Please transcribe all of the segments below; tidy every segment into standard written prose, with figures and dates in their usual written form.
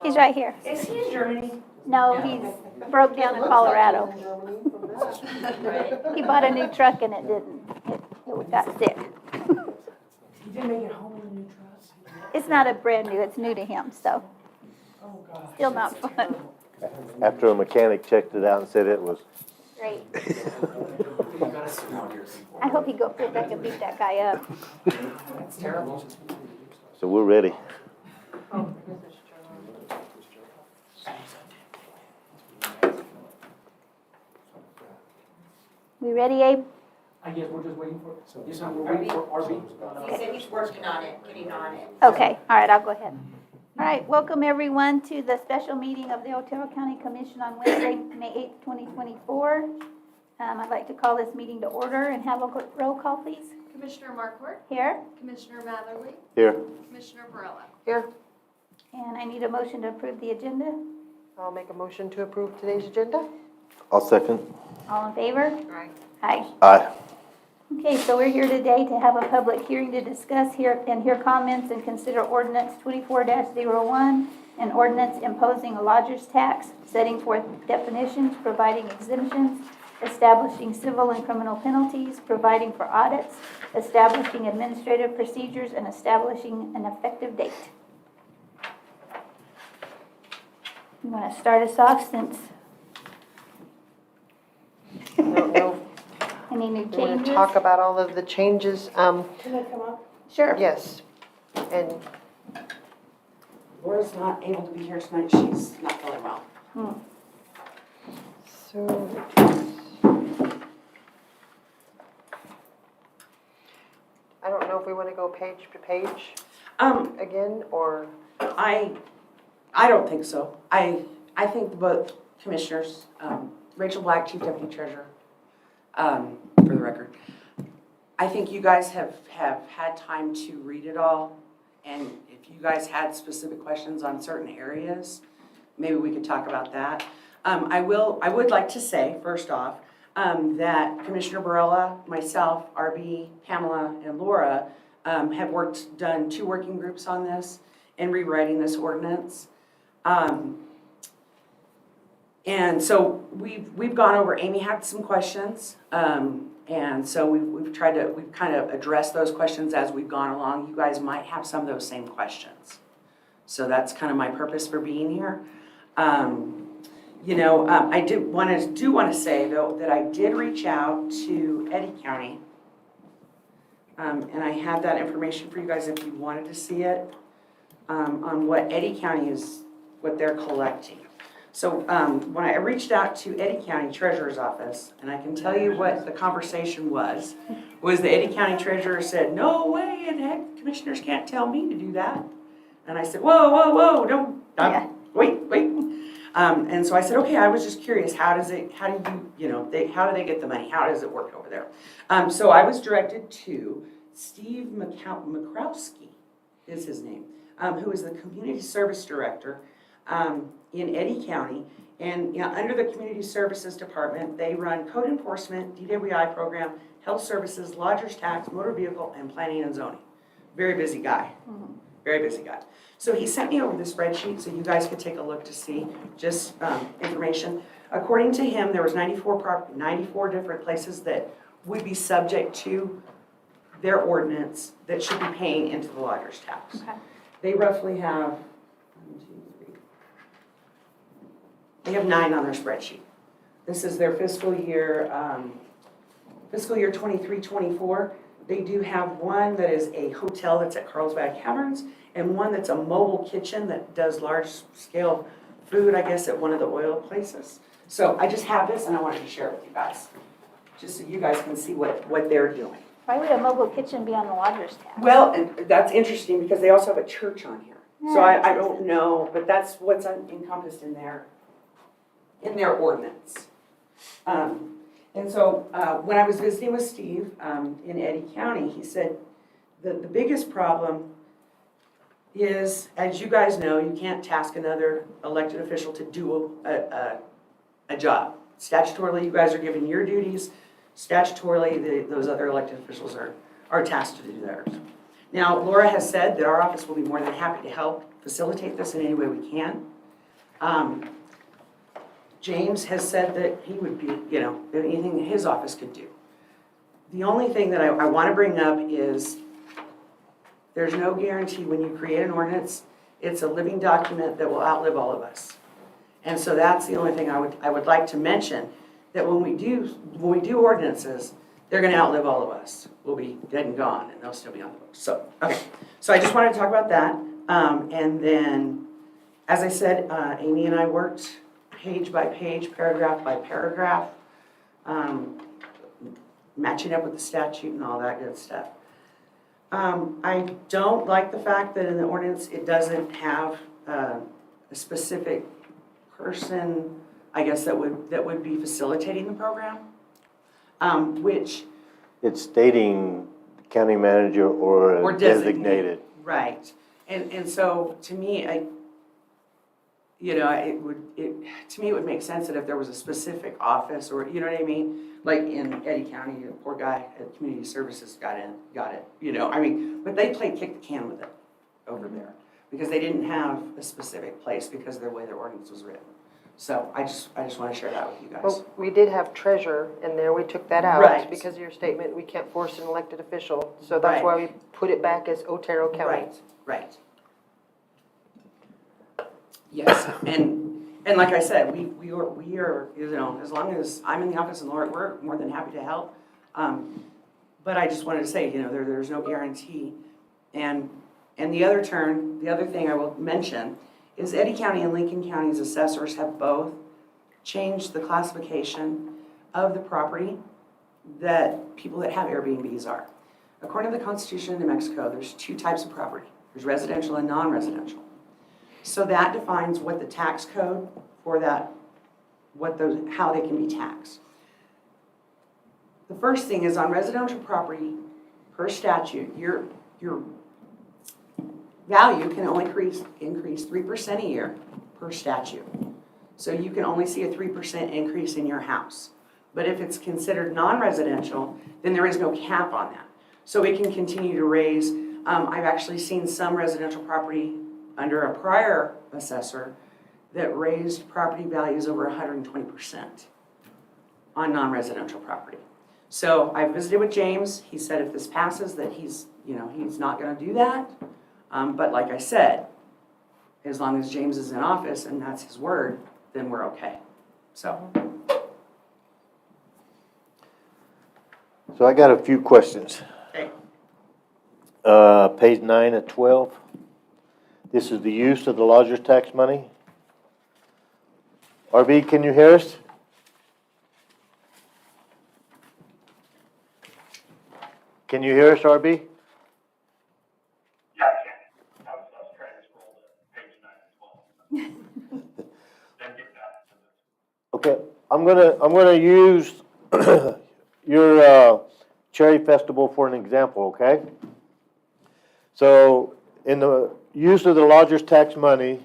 He's right here. Is he in Germany? No, he's broke down in Colorado. He bought a new truck and it got sick. He didn't make it home in the new truck? It's not a brand new, it's new to him, so Oh, gosh. still not fun. After a mechanic checked it out and said it was. Great. I hope he goes back and beat that guy up. That's terrible. So we're ready. We ready, Abe? I guess we're just waiting for, yes, we're waiting for RB. He said he's working on it, getting on it. Okay, all right, I'll go ahead. All right, welcome everyone to the special meeting of the Otero County Commission on Wednesday, May 8th, 2024. I'd like to call this meeting to order and have a roll call, please. Commissioner Markworth, Here. Commissioner Matherly, Here. Commissioner Barella. Here, And I need a motion to approve the agenda. I'll make a motion to approve today's agenda. I'll second. All in favor? Aye. Aye. Aye. Okay, so we're here today to have a public hearing to discuss hear comments and consider ordinance 24-01, an ordinance imposing a lodger's tax, setting forth definitions, providing exemptions, establishing civil and criminal penalties, providing for audits, establishing administrative procedures, and establishing an effective date. You want to start us off since No, any new we want changes? to talk about all of the changes. Can I come up? Sure. Yes, and Laura's not able to be here tonight. She's not feeling well. so. I don't know if we want to go page to page again, or, I don't think so. I think both commissioners, Rachel Black, Chief Deputy Treasurer, for the record, I think you guys have had time to read it all, and if you guys had specific questions on certain areas, maybe we could talk about that. I would like to say, first off, that Commissioner Barella, myself, RB, Pamela, and Laura have done 2 working groups on this and rewriting this ordinance. And so we've gone over, Amy had some questions, and so we've kind of addressed those questions as we've gone along. You guys might have some of those same questions. So that's kind of my purpose for being here. I do want to say though that I did reach out to Eddy County, and I have that information for you guys if you wanted to see it, on what Eddy County what they're collecting. So when I reached out to Eddy County Treasurer's Office, and I can tell you what the conversation was the Eddy County Treasurer said, "No way in heck, commissioners can't tell me to do that." And I said, whoa, don't, wait. And so I said, okay, I was just curious, how do they get the money? How does it work over there? So I was directed to Steve Makrowski, is his name, who is the Community Service Director in Eddy County. And under the Community Services Department, they run code enforcement, DWI program, health services, lodger's tax, motor vehicle, and planning and zoning. Very busy guy. Very busy guy. So he sent me over the spreadsheet so you guys could take a look to see just information. According to him, there was 94 different places that would be subject to their ordinance that should be paying into the lodger's tax. Okay. They roughly have, they have 9 on their spreadsheet. This is their fiscal year 23-24. They do have one that is a hotel that's at Carlsbad Caverns, and one that's a mobile kitchen that does large-scale food, I guess, at one of the oil places. So I just have this, and I wanted to share it with you guys, just so you guys can see what they're doing. Why would a mobile kitchen be on the lodger's tax? Well, and that's interesting because they also have a church on here. So I don't know, but that's what's encompassed in their ordinance. And so when I was visiting with Steve in Eddy County, he said the biggest problem is, as you guys know, you can't task another elected official to do a job. Statutorily, you guys are given your duties. Statutorily, those other elected officials are tasked to do theirs. Now, Laura has said that our office will be more than happy to help facilitate this in any way we can. James has said that he would be, anything that his office could do. The only thing that I want to bring up is there's no guarantee when you create an ordinance, it's a living document that will outlive all of us. And so that's the only thing I would like to mention, that when we do ordinances, they're going to outlive all of us. We'll be dead and gone, and they'll still be on the books. So, okay. So I just wanted to talk about that. And then, as I said, Amy and I worked page by page, paragraph by paragraph, matching up with the statute and all that good stuff. I don't like the fact that in the ordinance, it doesn't have a specific person, I guess, that would be facilitating the program, which... It's stating county manager or designated. Right. And so, to me, it would make sense that if there was a specific office, or, you know what I mean? Like in Eddy County, a poor guy at Community Services got it, but they played kick the can with it over there because they didn't have a specific place because of the way their ordinance was written. So I just want to share that with you guys. Well, we did have treasurer in there, we took that out. Right. Because of your statement, we can't force an elected official, so that's why we put it back as Otero County. Right. Yes, and like I said, we are, as long as I'm in the office and Laura, we're more than happy to help. But I just wanted to say, there's no guarantee. And the other thing I will mention is Eddy County and Lincoln County's assessors have both changed the classification of the property that people that have Airbnbs are. According to the Constitution of New Mexico, there's two types of property. There's residential and non-residential. So that defines what the tax code for that, how they can be taxed. The first thing is on residential property, per statute, your value can only increase 3% a year per statute. So you can only see a 3% increase in your house. But if it's considered non-residential, then there is no cap on that. So it can continue to raise. I've actually seen some residential property under a prior assessor that raised property values over 120% on non-residential property. So I visited with James. He said if this passes that he's not going to do that. But like I said, as long as James is in office and that's his word, then we're okay. So I got a few questions. okay. Page 9 of 12. This is the use of the lodger's tax money. RB, can you hear us? Can you hear us, RB? Yeah, I can. I was trying to scroll to page 9 as well. Then get back to this. Okay, I'm gonna use your Cherry Festival for an example, okay? So in the use of the lodger's tax money,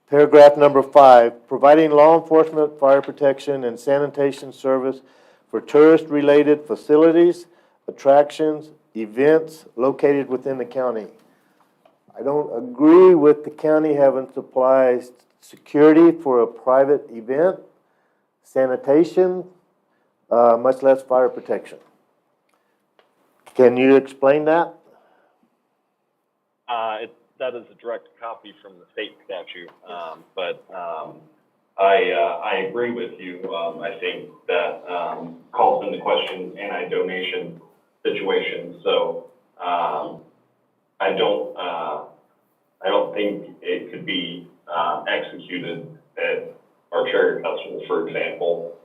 paragraph number 5, providing law enforcement, fire protection, and sanitation service for tourist-related facilities, attractions, events located within the county. I don't agree with the county having supplied security for a private event, sanitation, much less fire protection. Can you explain that? That is a direct copy from the state statute, but I agree with you. I think that calls into question anti-donation situations. So I don't think it could be executed at our cherry festival, for example,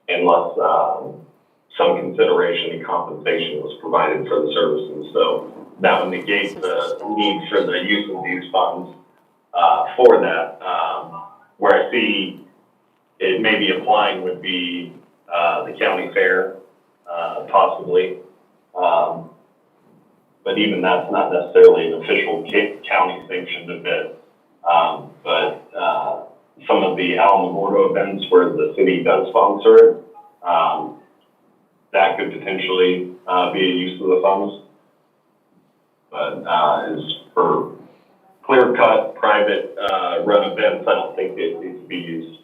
unless some consideration and compensation was provided for the services. So that would negate the need for the use of these funds for that. Where I see it may be applying would be the county fair, possibly. But even that's not necessarily an official county sanctioned event. But some of the Alamogordo events where the city does sponsor it, that could potentially be a use of the funds. But as for clear-cut, private, run events, I don't think it needs to be used.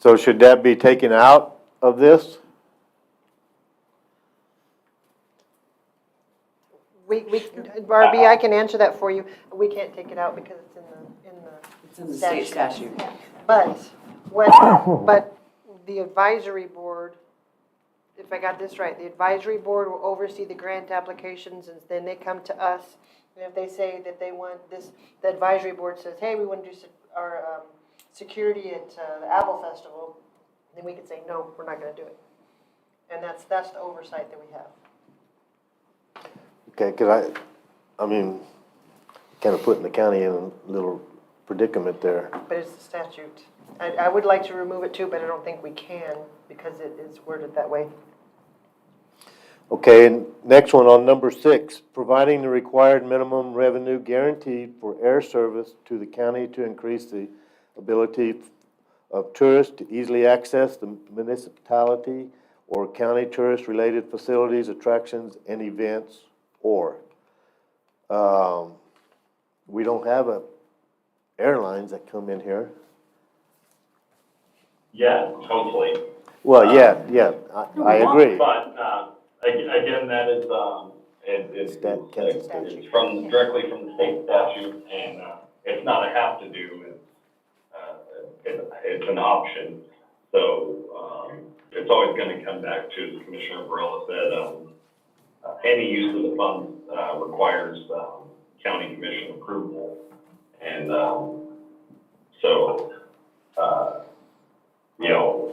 So should that be taken out of this? Barbie, I can answer that for you. We can't take it out because it's It's in the state statute. But but the advisory board, if I got this right, the advisory board will oversee the grant applications, and then they come to us. And if they say that they want this, the advisory board says, hey, we want to do our security at the Apple Festival, then we can say, no, we're not gonna do it. And that's the oversight that we have. Okay, because I mean, kind of putting the county in a little predicament there. But it's the statute. I would like to remove it too, but I don't think we can because it is worded that way. Okay, and next one on number 6, providing the required minimum revenue guaranteed for air service to the county to increase the ability of tourists to easily access the municipality or county tourist-related facilities, attractions, and events, or. We don't have airlines that come in here. Yeah, hopefully. Well, yeah, I agree. But, again, that is, it's from, directly from the state statute, and, it's not a have to do, it's an option. So, it's always gonna come back to, as Commissioner Varela said, any use of the funds, requires, county commission approval. And, so, you know,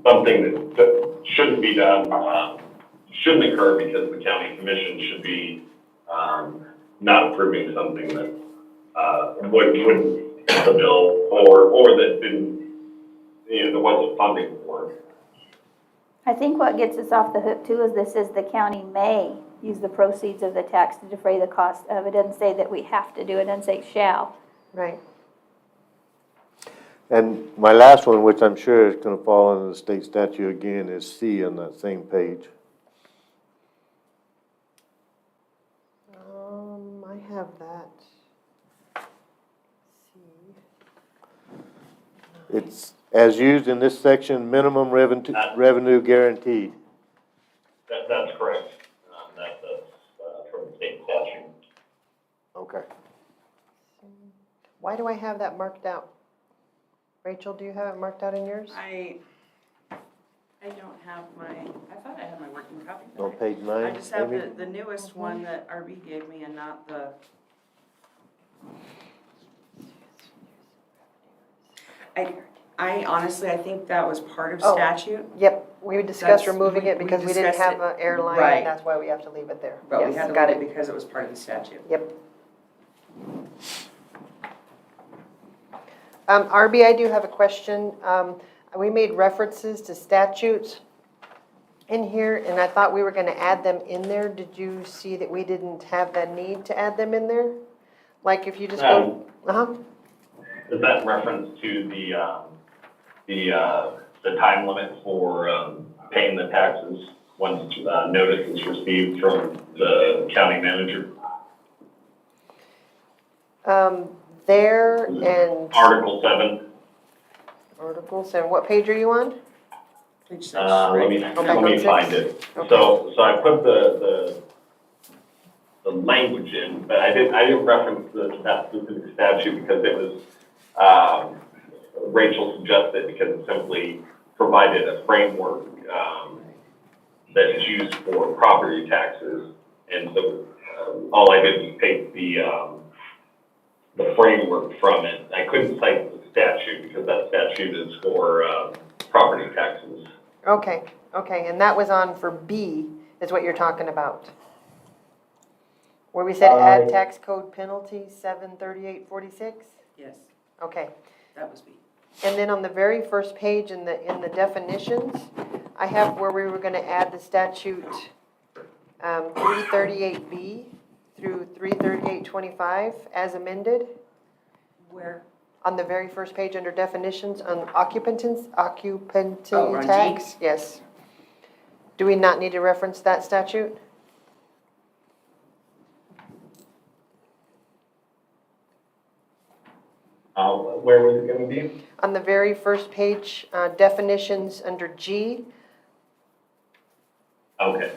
something that shouldn't be done, shouldn't occur because the county commission should be, not approving something that, wouldn't pass the bill or that didn't, you know, there wasn't funding for it. I think what gets us off the hook too is this says the county may use the proceeds of the tax to defray the cost of. It doesn't say that we have to do it, it doesn't say shall. Right. And my last one, which I'm sure is gonna fall under the state statute again, is C on that same page. I have that. See. It's, as used in this section, minimum revenue guaranteed. That's correct. That's from the state statute. Okay. Why do I have that marked out? Rachel, do you have it marked out in yours? I don't have I thought I had my working copy. On page 9, I just have Amy? the newest one that RB gave me and not the. I honestly, I think that was part of Oh. statute, Yep, we discussed That's- removing it we because we didn't discussed have it. an airline, Right. and that's why we have to leave it there. but we Yes, had to got leave it it. because it was part of the statute. Yep. RB, I do have a question. We made references to statutes in here, and I thought we were gonna add them in there. Did you see that we didn't have the need to add them in there? Like if you just go, Is that in reference to the time limit for, paying the taxes once, notice is received from the county manager? there and Article 7, articles, and what page are you on? Page 6. let me Okay. find it. Okay. So I put the language in, but I didn't reference that specific statute because it was, Rachel suggested because it simply provided a framework, that is used for property taxes. And so, all I did was take the framework from it. I couldn't cite the statute because that statute is for, property taxes. Okay, and that was on for B, is what you're talking about. Where we said add tax code penalty 73846? Yes, Okay. that was B. And then on the very first page in the definitions, I have where we were gonna add the statute, 338B through 33825 as amended. Where? On the very first page under definitions on occupancy Oh, on G? tax, yes. Do we not need to reference that statute? Where was it gonna be? On the very first page, definitions under G. Okay.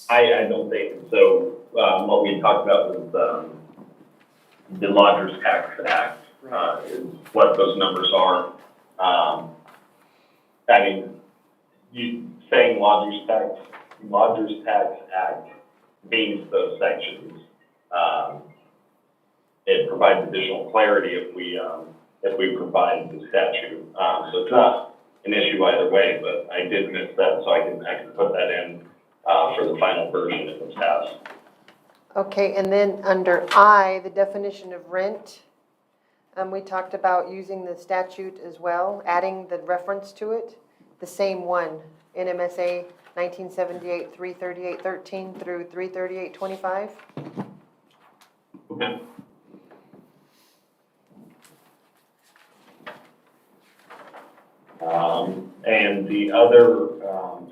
I don't think, so, what we talked about was, the Lodgers Tax Act, is what those numbers are. I mean, you saying Lodgers Tax Act means those sections. It provides additional clarity if we provide the statute. So it's not an issue either way, but I did miss that, so I can put that in, for the final version if it's passed. Okay, and then under I, the definition of rent, we talked about using the statute as well, adding the reference to it, the same one, NMSA 1978 33813 through 33825. Okay. And the other,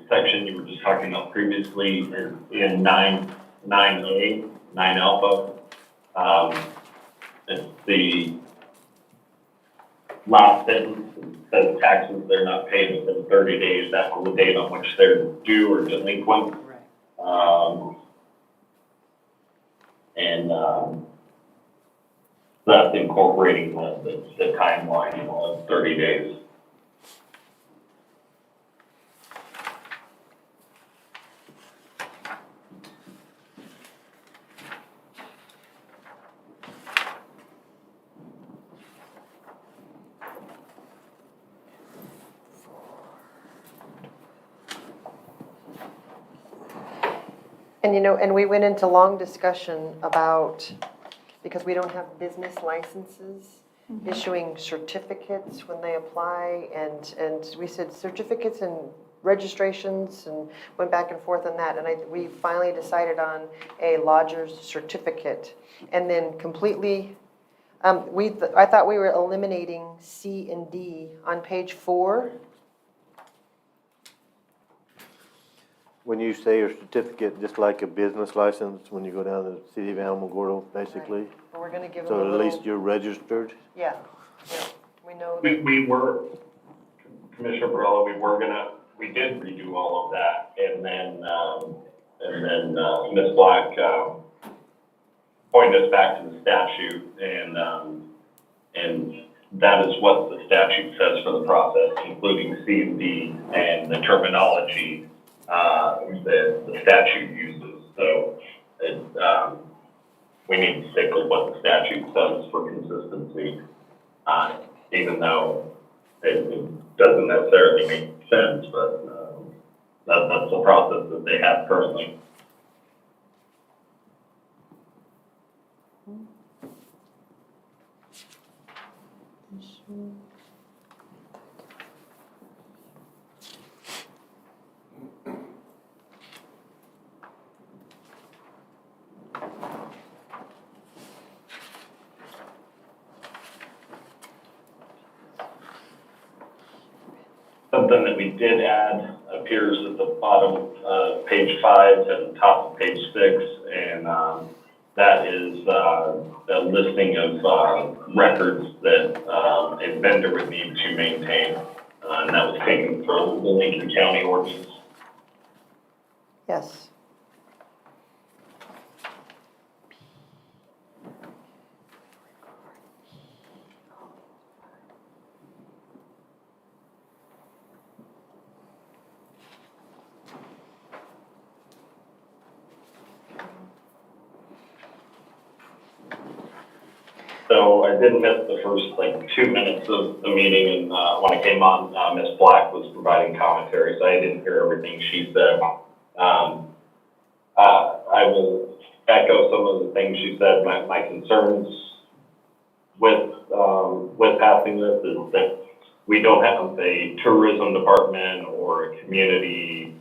section you were just talking about previously is in 9A, 9 alpha. It's the last sentence, it says taxes they're not paid within 30 days after the date on which they're due or delinquent. Right. That's incorporating the timeline of 30 days. And and we went into long discussion about, because we don't have business licenses, issuing certificates when they apply, and we said certificates and registrations, and went back and forth on that, and we finally decided on a lodger's certificate, and then completely, I thought we were eliminating C and D on page 4. When you say your certificate, just like a business license, when you go down to the city of Alamogordo, basically? But we're gonna give them a So at little, least you're registered? yeah, we know that. We were, Commissioner Barella, we did redo all of that, and then Ms. Black, pointed us back to the statute, and that is what the statute says for the process, including C and D, and the terminology, that the statute uses, so we need to stick with what the statute says for consistency, even though it doesn't necessarily make sense, but that's the process that they have currently. Something that we did add appears at the bottom of page 5 and the top of page 6, and that is a listing of records that a vendor would need to maintain, and that was taken from the Lincoln County ordinance. Yes. So I did miss the first 2 minutes of the meeting, and when I came on, Ms. Black was providing commentary, so I didn't hear everything she said. I will echo some of the things she said. My concerns with passing this is that we don't have a tourism department or a community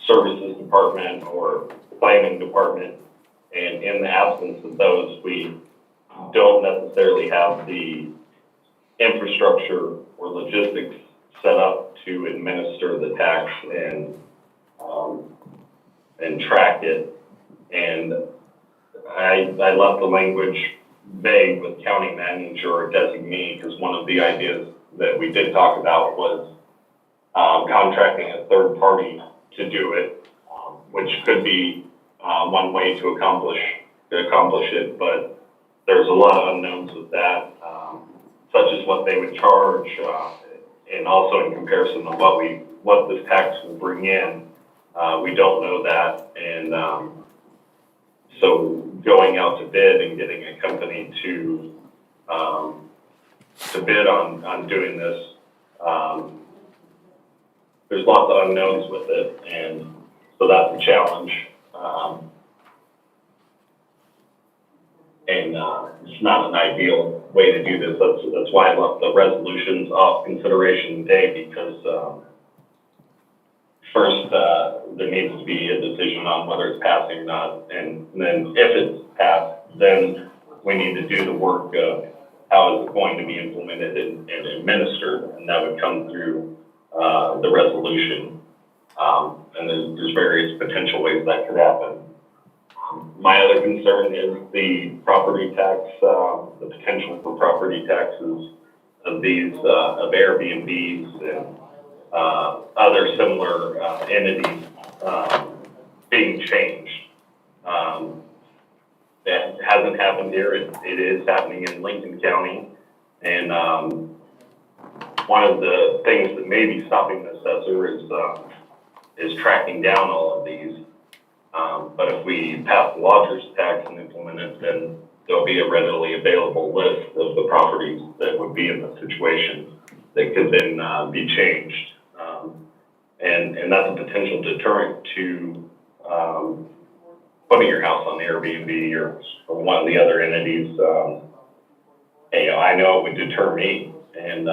services department or planning department, and in the absence of those, we don't necessarily have the infrastructure or logistics set up to administer the tax and track it. And I left the language vague with county manager or designee, because one of the ideas that we did talk about was contracting a third party to do it, which could be one way to accomplish it, but there's a lot of unknowns with that, such as what they would charge, and also in comparison to what this tax will bring in. We don't know that, and so going out to bid and getting a company to bid on doing this, there's lots of unknowns with it, and so that's a challenge. And it's not an ideal way to do this. That's why I left the resolutions off consideration today, because first, there needs to be a decision on whether it's passing or not, and then if it's passed, then we need to do the work of how is it going to be implemented and administered, and that would come through the resolution. And there's various potential ways that could happen. My other concern is the property tax, the potential for property taxes of these, of Airbnbs and other similar entities being changed. That hasn't happened here. It is happening in Lincoln County. And one of the things that may be stopping the assessor is tracking down all of these. But if we pass the lodger's tax and implement it, then there'll be a readily available list of the properties that would be in the situation that could then be changed. And that's a potential deterrent to putting your house on Airbnb or one of the other entities. I know it would deter me, and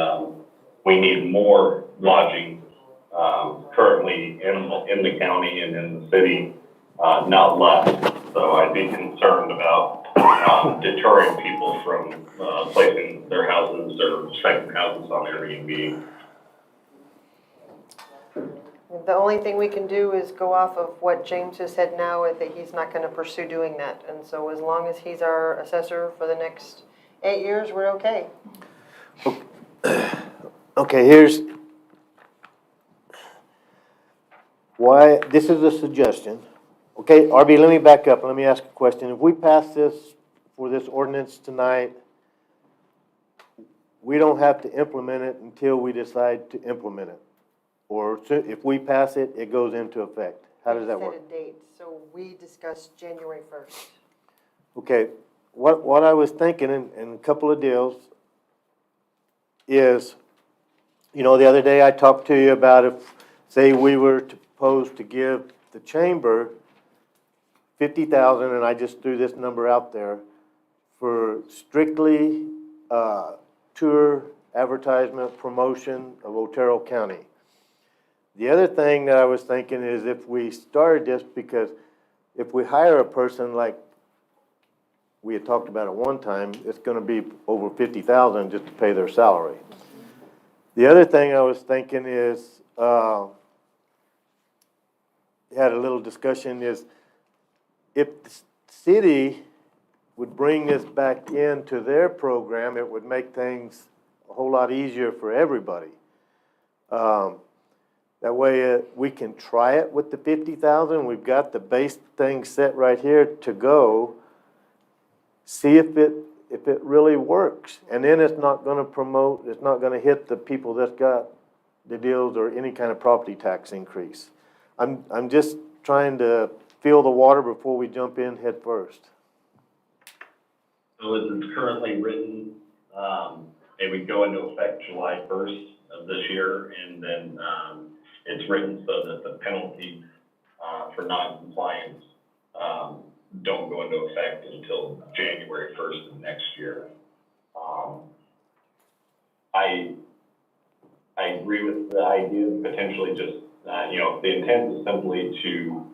we need more lodging currently in the county and in the city, not less. So I'd be concerned about deterring people from placing their houses or second houses on Airbnb. The only thing we can do is go off of what James has said now, that he's not gonna pursue doing that. And so as long as he's our assessor for the next 8 years, we're okay. Okay, here's why, this is a suggestion. Okay, RB, let me back up and let me ask a question. If we pass this for this ordinance tonight, we don't have to implement it until we decide to implement it. Or if we pass it, it goes into effect. How does that work? Set a date, so we discussed January 1st. Okay, what I was thinking in a couple of deals is, the other day I talked to you about if, say, we were to propose to give the chamber $50,000, and I just threw this number out there, for strictly tour advertisement promotion of Otero County. The other thing that I was thinking is if we started this, because if we hire a person like we had talked about at one time, it's gonna be over $50,000 just to pay their salary. The other thing I was thinking is, had a little discussion, is if the city would bring this back into their program, it would make things a whole lot easier for everybody. That way we can try it with the 50,000. We've got the base thing set right here to go. See if it really works. And then it's not going to promote, it's not going to hit the people that's got the deals or any kind of property tax increase. I'm just trying to feel the water before we jump in head first. So as it's currently written, it would go into effect July 1st of this year, and then it's written so that the penalties for non-compliance don't go into effect until January 1st of next year. I agree with the idea of potentially just, the intent is simply to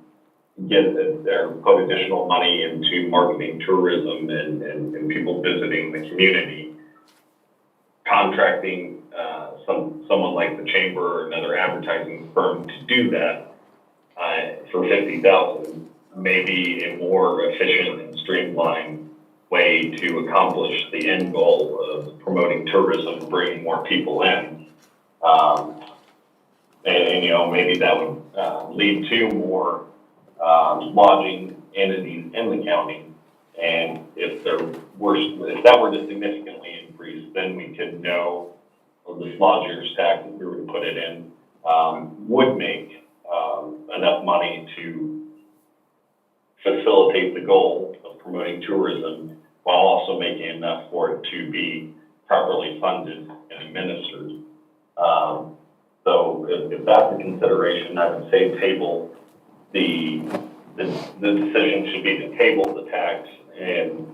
get or put additional money into marketing tourism and people visiting the community. Contracting someone like the chamber or another advertising firm to do that for $50,000 maybe a more efficient and streamlined way to accomplish the end goal of promoting tourism, bringing more people in. And, you know, maybe that would lead to more lodging entities in the county. And if that were to significantly increase, then we could know this lodger's tax, if we were to put it in, would make enough money to facilitate the goal of promoting tourism while also making enough for it to be properly funded and administered. So if that's a consideration, I would say table the decision should be to table the tax and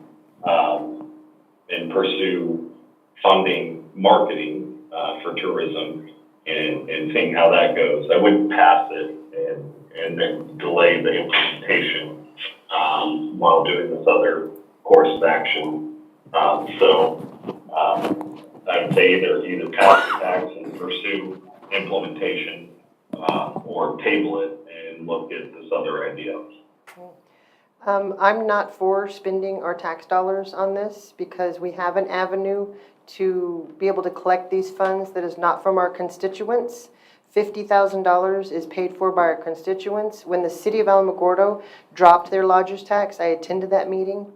pursue funding marketing for tourism and seeing how that goes. I wouldn't pass it and then delay the implementation while doing this other course of action. I would say either pass the tax and pursue implementation or table it and look at this other idea. I'm not for spending our tax dollars on this because we have an avenue to be able to collect these funds that is not from our constituents. $50,000 is paid for by our constituents. When the city of Alamogordo dropped their lodger's tax, I attended that meeting.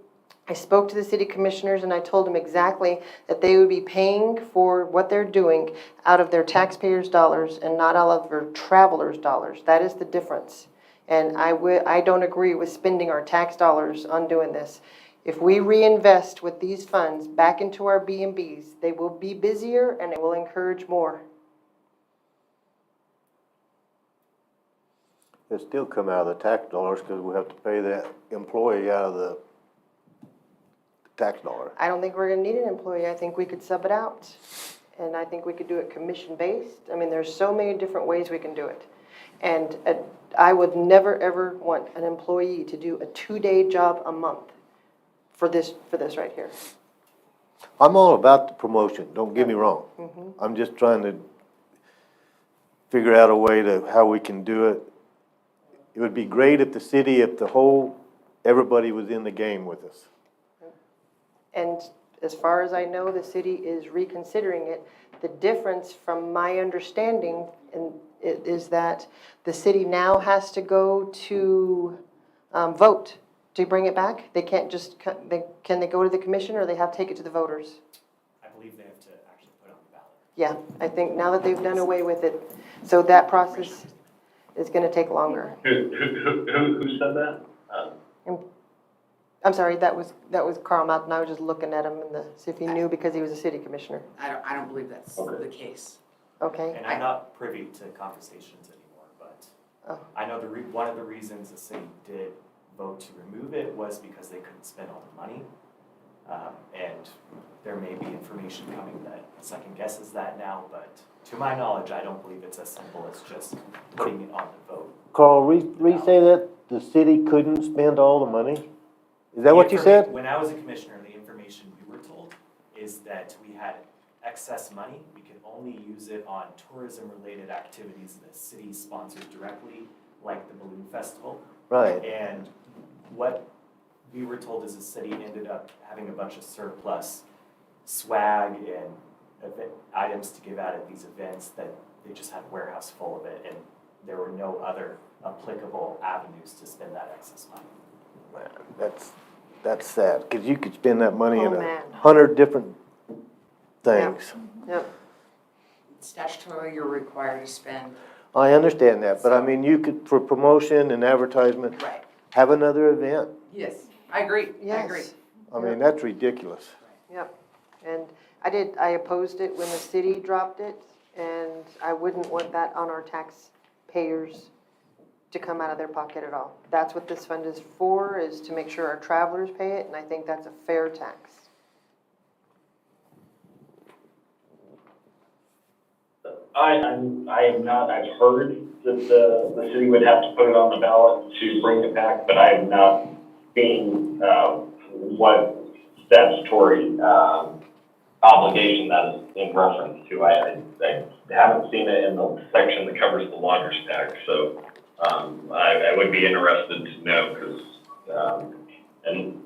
I spoke to the city commissioners and I told them exactly that they would be paying for what they're doing out of their taxpayers' dollars and not out of their travelers' dollars. That is the difference. And I don't agree with spending our tax dollars on doing this. If we reinvest with these funds back into our B&Bs, they will be busier and it will encourage more. It still come out of the tax dollars because we have to pay that employee out of the tax dollar. I don't think we're gonna need an employee. I think we could sub it out. And I think we could do it commission-based. I mean, there's so many different ways we can do it. And I would never, ever want an employee to do a 2-day job a month for this right here. I'm all about the promotion, don't get me wrong. I'm just trying to figure out a way to how we can do it. It would be great if everybody was in the game with us. And as far as I know, the city is reconsidering it. The difference from my understanding is that the city now has to go to vote to bring it back. They can't just, can they go to the commission or they have to take it to the voters? I believe they have to actually put it on the ballot. Yeah, I think now that they've done away with it, so that process is gonna take longer. Who said that? I'm sorry, that was Carl Mountain. I was just looking at him see if he knew because he was a city commissioner. I don't believe that's the case. Okay, And I'm not privy to conversations anymore, but Oh. I know one of the reasons the city did vote to remove it was because they couldn't spend all the money. And there may be information coming that second guesses that now, but to my knowledge, I don't believe it's as simple as just putting it on the vote. Carl, re-say that the city couldn't spend all the money? Is that what you said? When I was a commissioner, the information we were told is that we had excess money. We could only use it on tourism-related activities that the city sponsors directly, like the Balloon Festival. Right. And what we were told is the city ended up having a bunch of surplus swag and items to give out at these events that they just had a warehouse full of it, and there were no other applicable avenues to spend that excess money. Man, that's sad, because you could spend that money in man. 100 different things. yep. Statutorily, you're required to spend. I understand that, but I mean, you could, for promotion and advertisement, Right. have another event. Yes, I agree, I agree. Yes, I mean, that's ridiculous. yep. And I opposed it when the city dropped it, and I wouldn't want that on our taxpayers to come out of their pocket at all. That's what this fund is for, is to make sure our travelers pay it, and I think that's a fair tax. I've heard that the city would have to put it on the ballot to bring it back, but I have not seen, what statutory, obligation that is in reference to. I haven't seen it in the section that covers the lodger's tax, so, I would be interested to know, because, and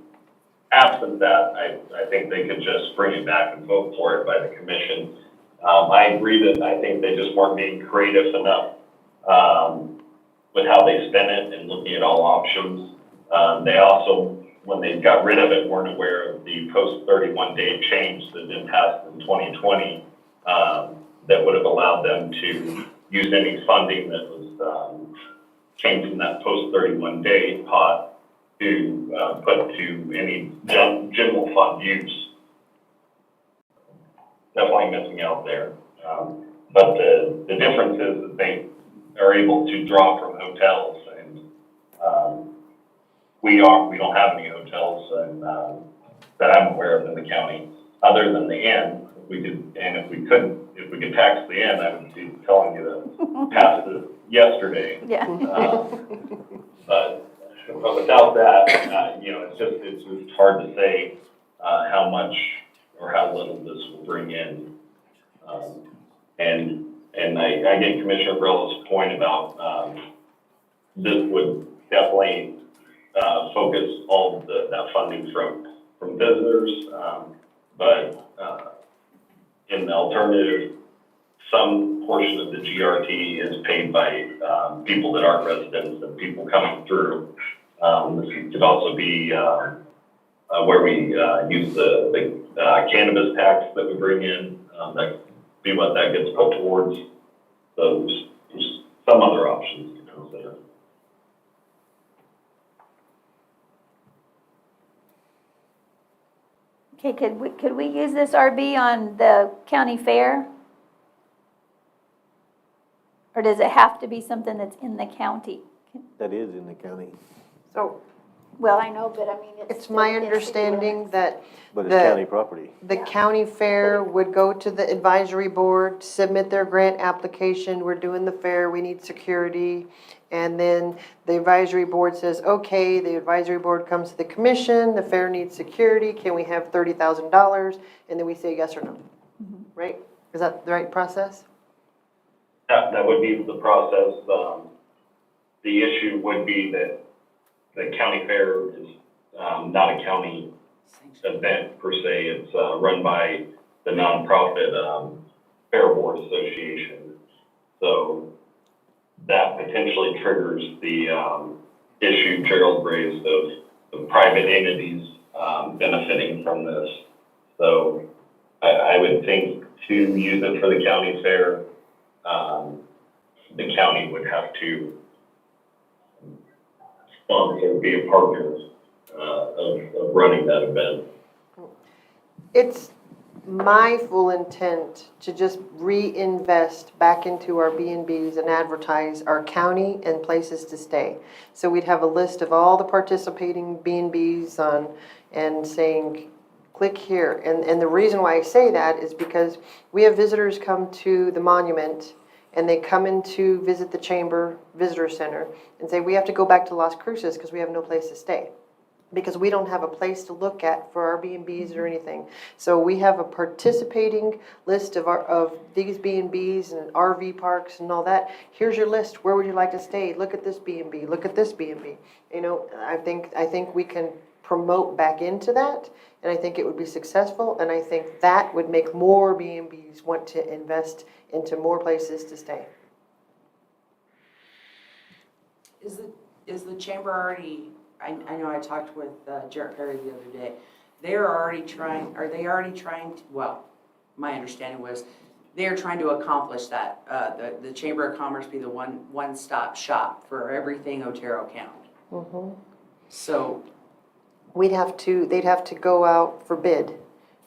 absent that, I think they could just bring it back and vote for it by the commission. I agree that I think they just weren't being creative enough, with how they spent it and looking at all options. They also, when they got rid of it, weren't aware of the post 31 day change that had been passed in 2020, that would have allowed them to use any funding that was, came from that post 31 day pot to, put to any general fund use. Definitely missing out there. But the difference is that they are able to draw from hotels, and we don't have any hotels and that I'm aware of in the county, other than the inn. If we could tax the inn, I would be telling you to pass it yesterday. Yeah. But without that, it's just hard to say how much or how little this will bring in. And I get Commissioner Brella's point about this would definitely focus all of that funding from visitors, but in the alternative, some portion of the GRT is paid by people that aren't residents and people coming through. This could also be where we use the cannabis tax that we bring in. That could be what that gets put towards. So there's some other options to consider. Okay, could we use this RB on the county fair? Or does it have to be something that's in the county? That is in the county, So Well, I know, but I mean, it's my understanding that but it's The- county property. the county fair would go to the advisory board, submit their grant application, we're doing the fair, we need security. And then the advisory board says, okay, the advisory board comes to the commission, the fair needs security, can we have $30,000? And then we say yes or no, right? Is that the right process? That would be the process. The issue would be that the county fair is not a county event per se. It's run by the nonprofit Fair Board Association. So that potentially triggers the issue Gerald raised of private entities benefiting from this. So I would think to use it for the county fair, the county would have to sponsor, be a partner of running that event. It's my full intent to just reinvest back into our B&Bs and advertise our county and places to stay. So we'd have a list of all the participating B&Bs and saying, click here. And the reason why I say that is because we have visitors come to the monument and they come in to visit the Chamber Visitor Center and say, we have to go back to Las Cruces because we have no place to stay, because we don't have a place to look at for our B&Bs or anything. So we have a participating list of these B&Bs and RV parks and all that. Here's your list. Where would you like to stay? Look at this B&B. Look at this B&B. I think we can promote back into that, and I think it would be successful, and I think that would make more B&Bs want to invest into more places to stay. Is the chamber already, I know I talked with Jarrett Perry the other day, are they already trying to, well, my understanding was they're trying to accomplish that, the Chamber of Commerce be the one-stop shop for everything Otero County. Mm-hmm. So, They'd have to go out for bid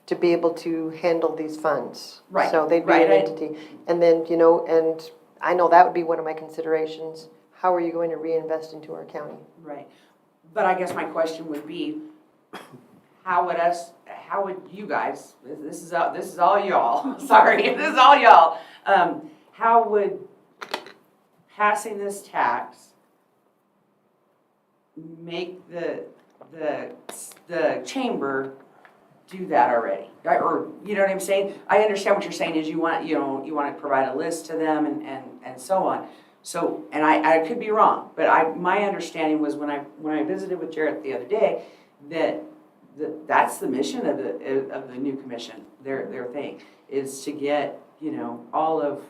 to be able to handle these funds. Right, So they'd be right, an entity. And then, and I know that would be one of my considerations. How are you going to reinvest into our county? right. But I guess my question would be, how would you guys, this is all y'all, sorry, this is all y'all. How would passing this tax make the chamber do that already? Or, you know what I'm saying? I understand what you're saying is you want to provide a list to them and so on. So, and I could be wrong, but my understanding was when I visited with Jarrett the other day, that's the mission of the new commission, their thing, is to get, all of,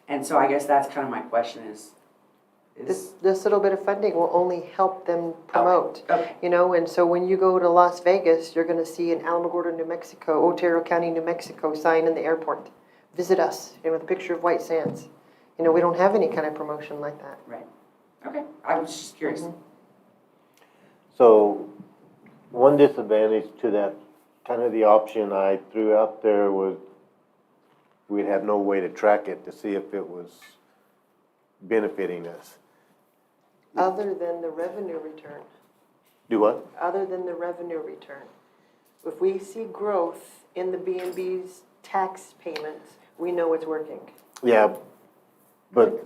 and so I guess that's kind of my question is. This little bit of funding will only help them promote. Okay. And so when you go to Las Vegas, you're gonna see an Alamogordo, New Mexico, Otero County, New Mexico sign in the airport. Visit us, with a picture of White Sands. We don't have any kind of promotion like that. Right. Okay, I was just curious. Mhm. So, one disadvantage to that, kind of the option I threw out there was we'd have no way to track it to see if it was benefiting us. Other than the revenue return. Do what? Other than the revenue return. If we see growth in the B&B's tax payments, we know it's working. Yeah, but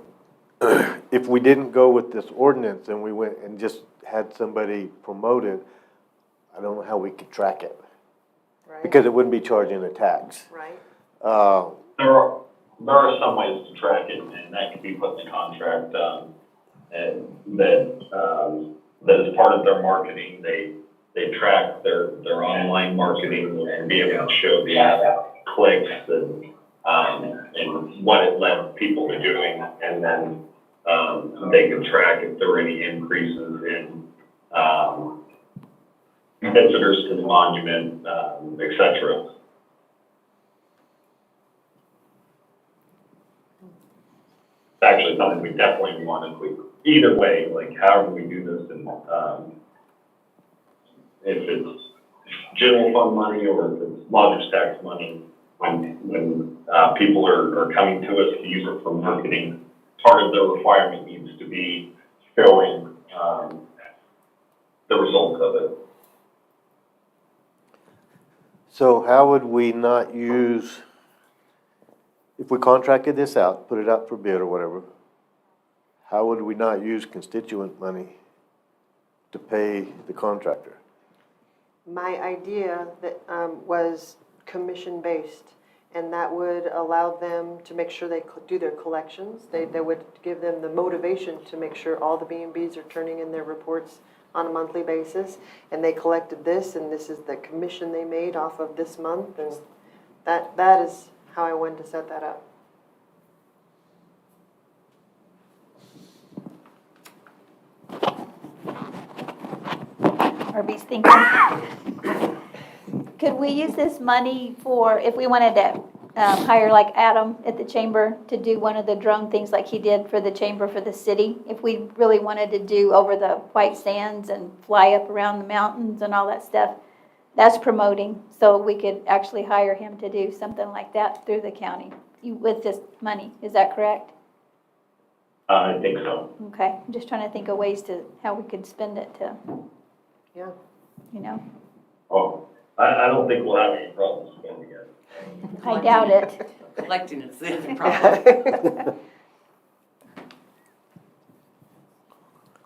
if we didn't go with this ordinance and we went and just had somebody promote it, I don't know how we could track it, Right? because it wouldn't be charging a tax. Right? There are some ways to track it, and that can be put in the contract, and that is part of their marketing. They track their online marketing and be able to show the clicks and what it led people to doing, and then they can track if there were any increases in visitors to the monument, et cetera. It's actually something we definitely want to, either way, like however we do this, and if it's general fund money or if it's lodger's tax money, when people are coming to us to use it for marketing, part of the requirement needs to be showing the results of it. So how would we not use, if we contracted this out, put it out for bid or whatever, how would we not use constituent money to pay the contractor? My idea that was commission-based, and that would allow them to make sure they do their collections. They would give them the motivation to make sure all the B&Bs are turning in their reports on a monthly basis, and they collected this, and this is the commission they made off of this month, and that is how I wanted to set that up. Arby's thinking. Could we use this money for, if we wanted to hire like Adam at the chamber to do one of the drone things like he did for the chamber for the city? If we really wanted to do over the White Sands and fly up around the mountains and all that stuff, that's promoting. So we could actually hire him to do something like that through the county with this money. Is that correct? I think so. Okay, I'm just trying to think of ways to, how we could spend it to, Yeah. Oh, I don't think we'll have any problems spending it. I doubt it. Collecting is the problem.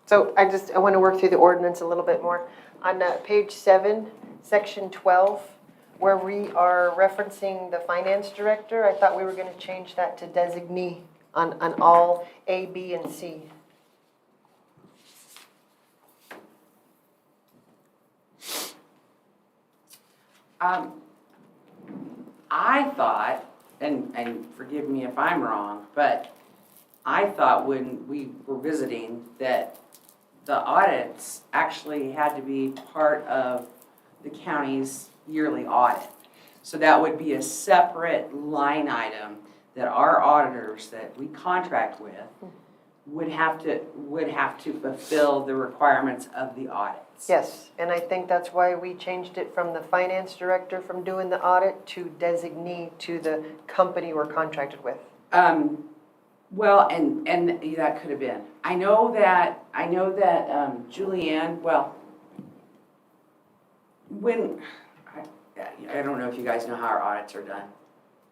So I want to work through the ordinance a little bit more. On page 7, section 12, where we are referencing the finance director, I thought we were going to change that to designee on all A, B, and C. I thought, and forgive me if I'm wrong, but I thought when we were visiting that the audits actually had to be part of the county's yearly audit. So that would be a separate line item that our auditors that we contract with would have to fulfill the requirements of the audits. Yes, and I think that's why we changed it from the finance director from doing the audit to designee to the company we're contracted with. Well, and that could have been. I know that Julianne, well, when, I don't know if you guys know how our audits are done.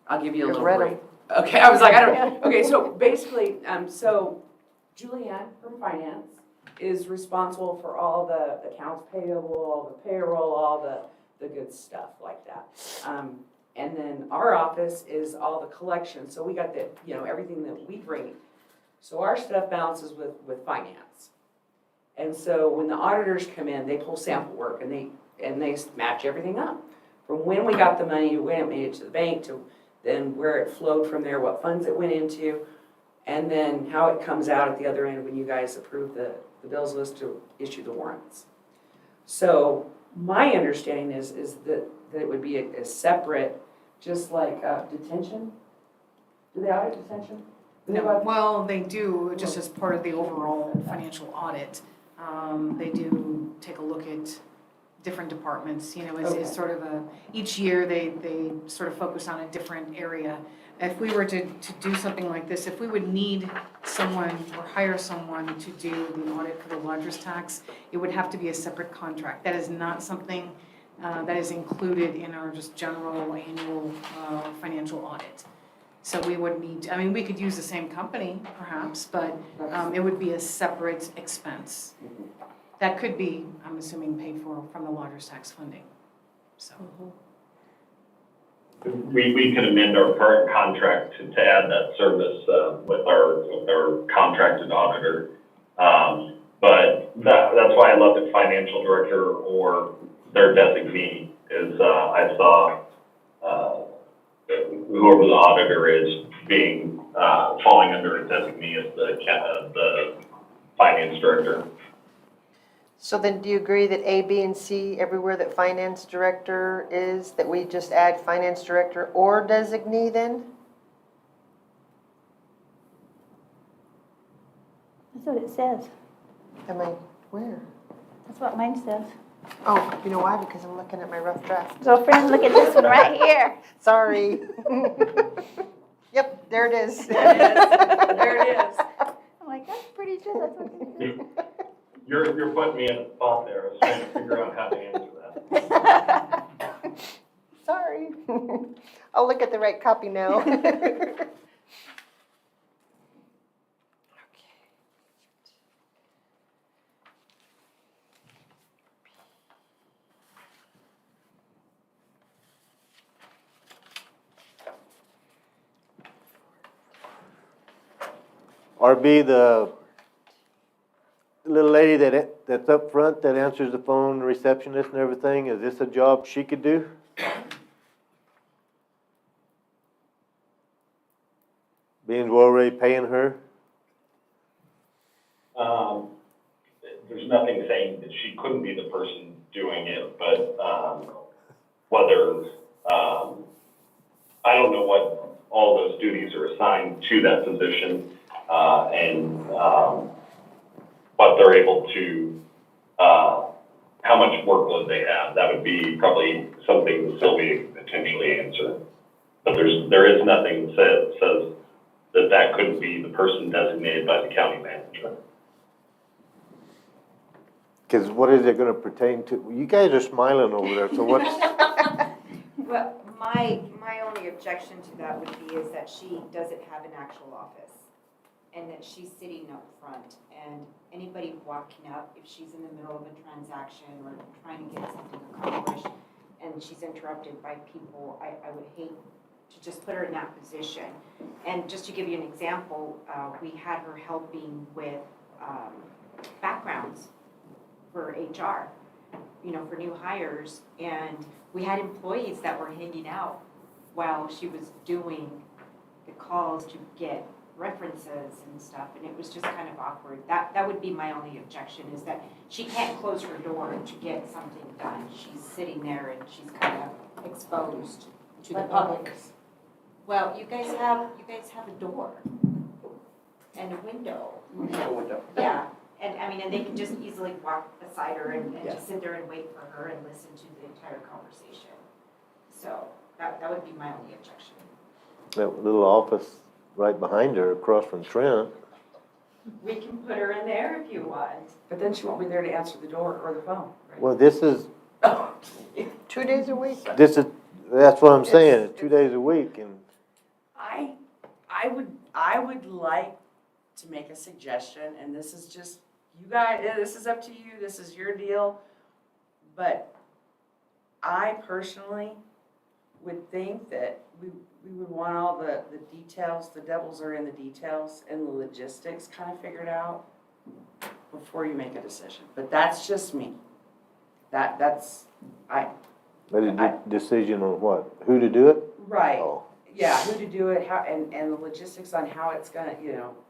I'll give you a little Read 'em. break. Okay, I was like, I don't, okay, so basically, so Julianne from finance is responsible for all the accounts payable, all the payroll, all the good stuff like that. And then our office is all the collection, so we got the, everything that we bring So our stuff balances with finance. And so when the auditors come in, they pull sample work and they match everything up. From when we got the money, to when it made it to the bank, to then where it flowed from there, what funds it went into, and then how it comes out at the other end when you guys approve the bills list to issue the warrants. So my understanding is that it would be a separate, just like detention. Do they audit detention? Do they No, audit- well, they do, just as part of the overall financial audit. They do take a look at different departments, you know, it's Okay. sort of each year they sort of focus on a different area. If we were to do something like this, if we would need someone or hire someone to do the audit for the lodger's tax, it would have to be a separate contract. That is not something that is included in our just general annual financial audit. So we would need, I mean, we could use the same company perhaps, but it would be a separate expense. That could be, I'm assuming, paid for from the lodger's tax funding, so. We could amend our current contract to add that service, with our contracted auditor. But that's why I left it financial director or their designee, is, I saw, whoever the auditor is being, falling under a designee as the finance director. So then do you agree that A, B, and C, everywhere that finance director is, that we just add finance director or designee then? That's what it says. Am I, where? That's what mine says. Oh, you know why? Because I'm looking at my rough draft. Girlfriend, look at this one right here. Sorry. Yep, there it is. There it is. I'm like, that's pretty sure that's what it is. You're putting me in a spot there. I was trying to figure out how to answer that. Sorry. I'll look at the right copy now. RB, the little lady that's up front that answers the phone, receptionist and everything, is this a job she could do? Being we're already paying her? There's nothing saying that she couldn't be the person doing it, but, whether, I don't know what all those duties are assigned to that position, and what they're able to, how much workload they have. That would be probably something Sylvia could potentially answer. But there is nothing that says that couldn't be the person designated by the county manager. Because what is it gonna pertain to? You guys are smiling over there, so what's, Well, my only objection to that would be is that she doesn't have an actual office and that she's sitting up front and anybody walking up, if she's in the middle of a transaction or trying to get something accomplished and she's interrupted by people, I would hate to just put her in that position. And just to give you an example, we had her helping with backgrounds for HR, for new hires. And we had employees that were hanging out while she was doing the calls to get references and stuff, and it was just kind of awkward. That would be my only objection, is that she can't close her door to get something done. She's sitting there and she's kind of exposed to the public. Well, you guys have a door and a window. Yeah, and they can just easily walk beside her and just sit there and wait for her and listen to the entire conversation. So that would be my only objection. that little office right behind her, across from Trent? We can put her in there if you want. But then she won't be there to answer the door or the phone, right? Well, this is, 2 days a week? that's what I'm saying, it's 2 days a week, and I would like to make a suggestion, and this is just, you guys, this is up to you, this is your deal, but I personally would think that we would want all the details, the devils are in the details, and the logistics kind of figured out before you make a decision. But that's just me. That's, But a decision on what? Who to do it? right. Oh. Yeah, who to do it, how, and the logistics on how it's gonna,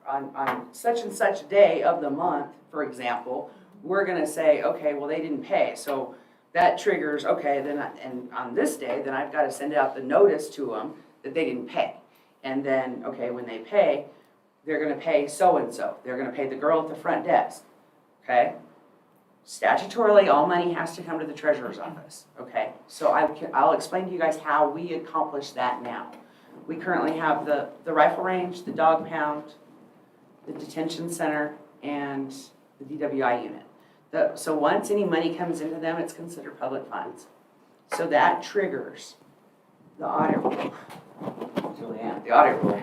on such and such day of the month, for example, we're gonna say, okay, well, they didn't pay, so that triggers, okay, and on this day, then I've gotta send out the notice to them that they didn't pay. And then, okay, when they pay, they're gonna pay so-and-so, they're gonna pay the girl at the front desk, okay? Statutorily, all money has to come to the treasurer's office, okay? So I'll explain to you guys how we accomplish that now. We currently have the rifle range, the dog pound, the detention center, and the DWI unit. So once any money comes into them, it's considered public funds. So that triggers the audit rule. Julianne, the audit rule.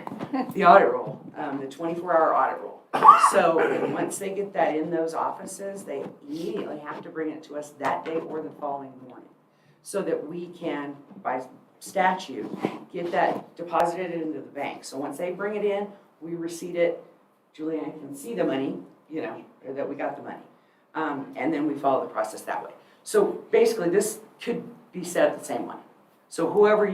The audit rule, the 24-hour audit rule. So once they get that in those offices, they immediately have to bring it to us that day or the following morning, so that we can, by statute, get that deposited into the bank. So once they bring it in, we receipt it, Julianne can see the money, or that we got the money. And then we follow the process that way. So basically, this could be set up the same way. So whoever